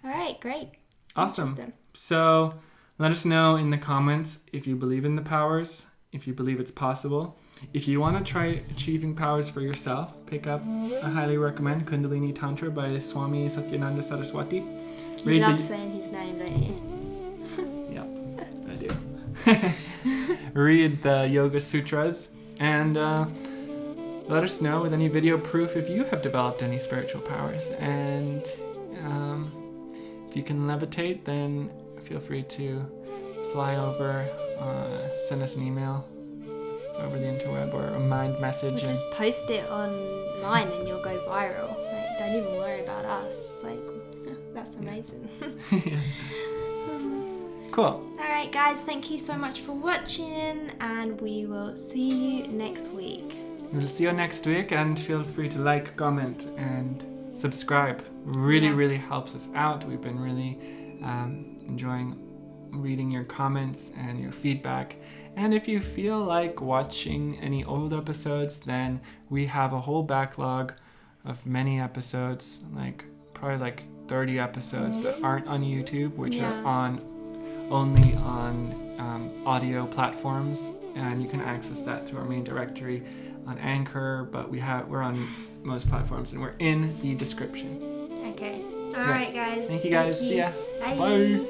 All right, great. Awesome. So let us know in the comments if you believe in the powers, if you believe it's possible. If you want to try achieving powers for yourself, pick up, I highly recommend Kundalini Tantra by Swami Satyananda Saraswati. You love saying his name, don't you? Yep, I do. Read the Yoga Sutras, and let us know with any video proof if you have developed any spiritual powers. And if you can levitate, then feel free to fly over, send us an email over the interweb or a mind message. Or just post it online and you'll go viral. Like, don't even worry about us. Like, that's amazing. Cool. All right, guys, thank you so much for watching, and we will see you next week. We'll see you next week, and feel free to like, comment, and subscribe. Really helps us out. We've been really enjoying reading your comments and your feedback. And if you feel like watching any old episodes, then we have a whole backlog of many episodes, probably like 30 episodes that aren't on YouTube, which are only on audio platforms, and you can access that through our main directory on Anchor, but we're on most platforms, and we're in the description. Okay. All right, guys. Thank you guys. See ya. Bye. Bye.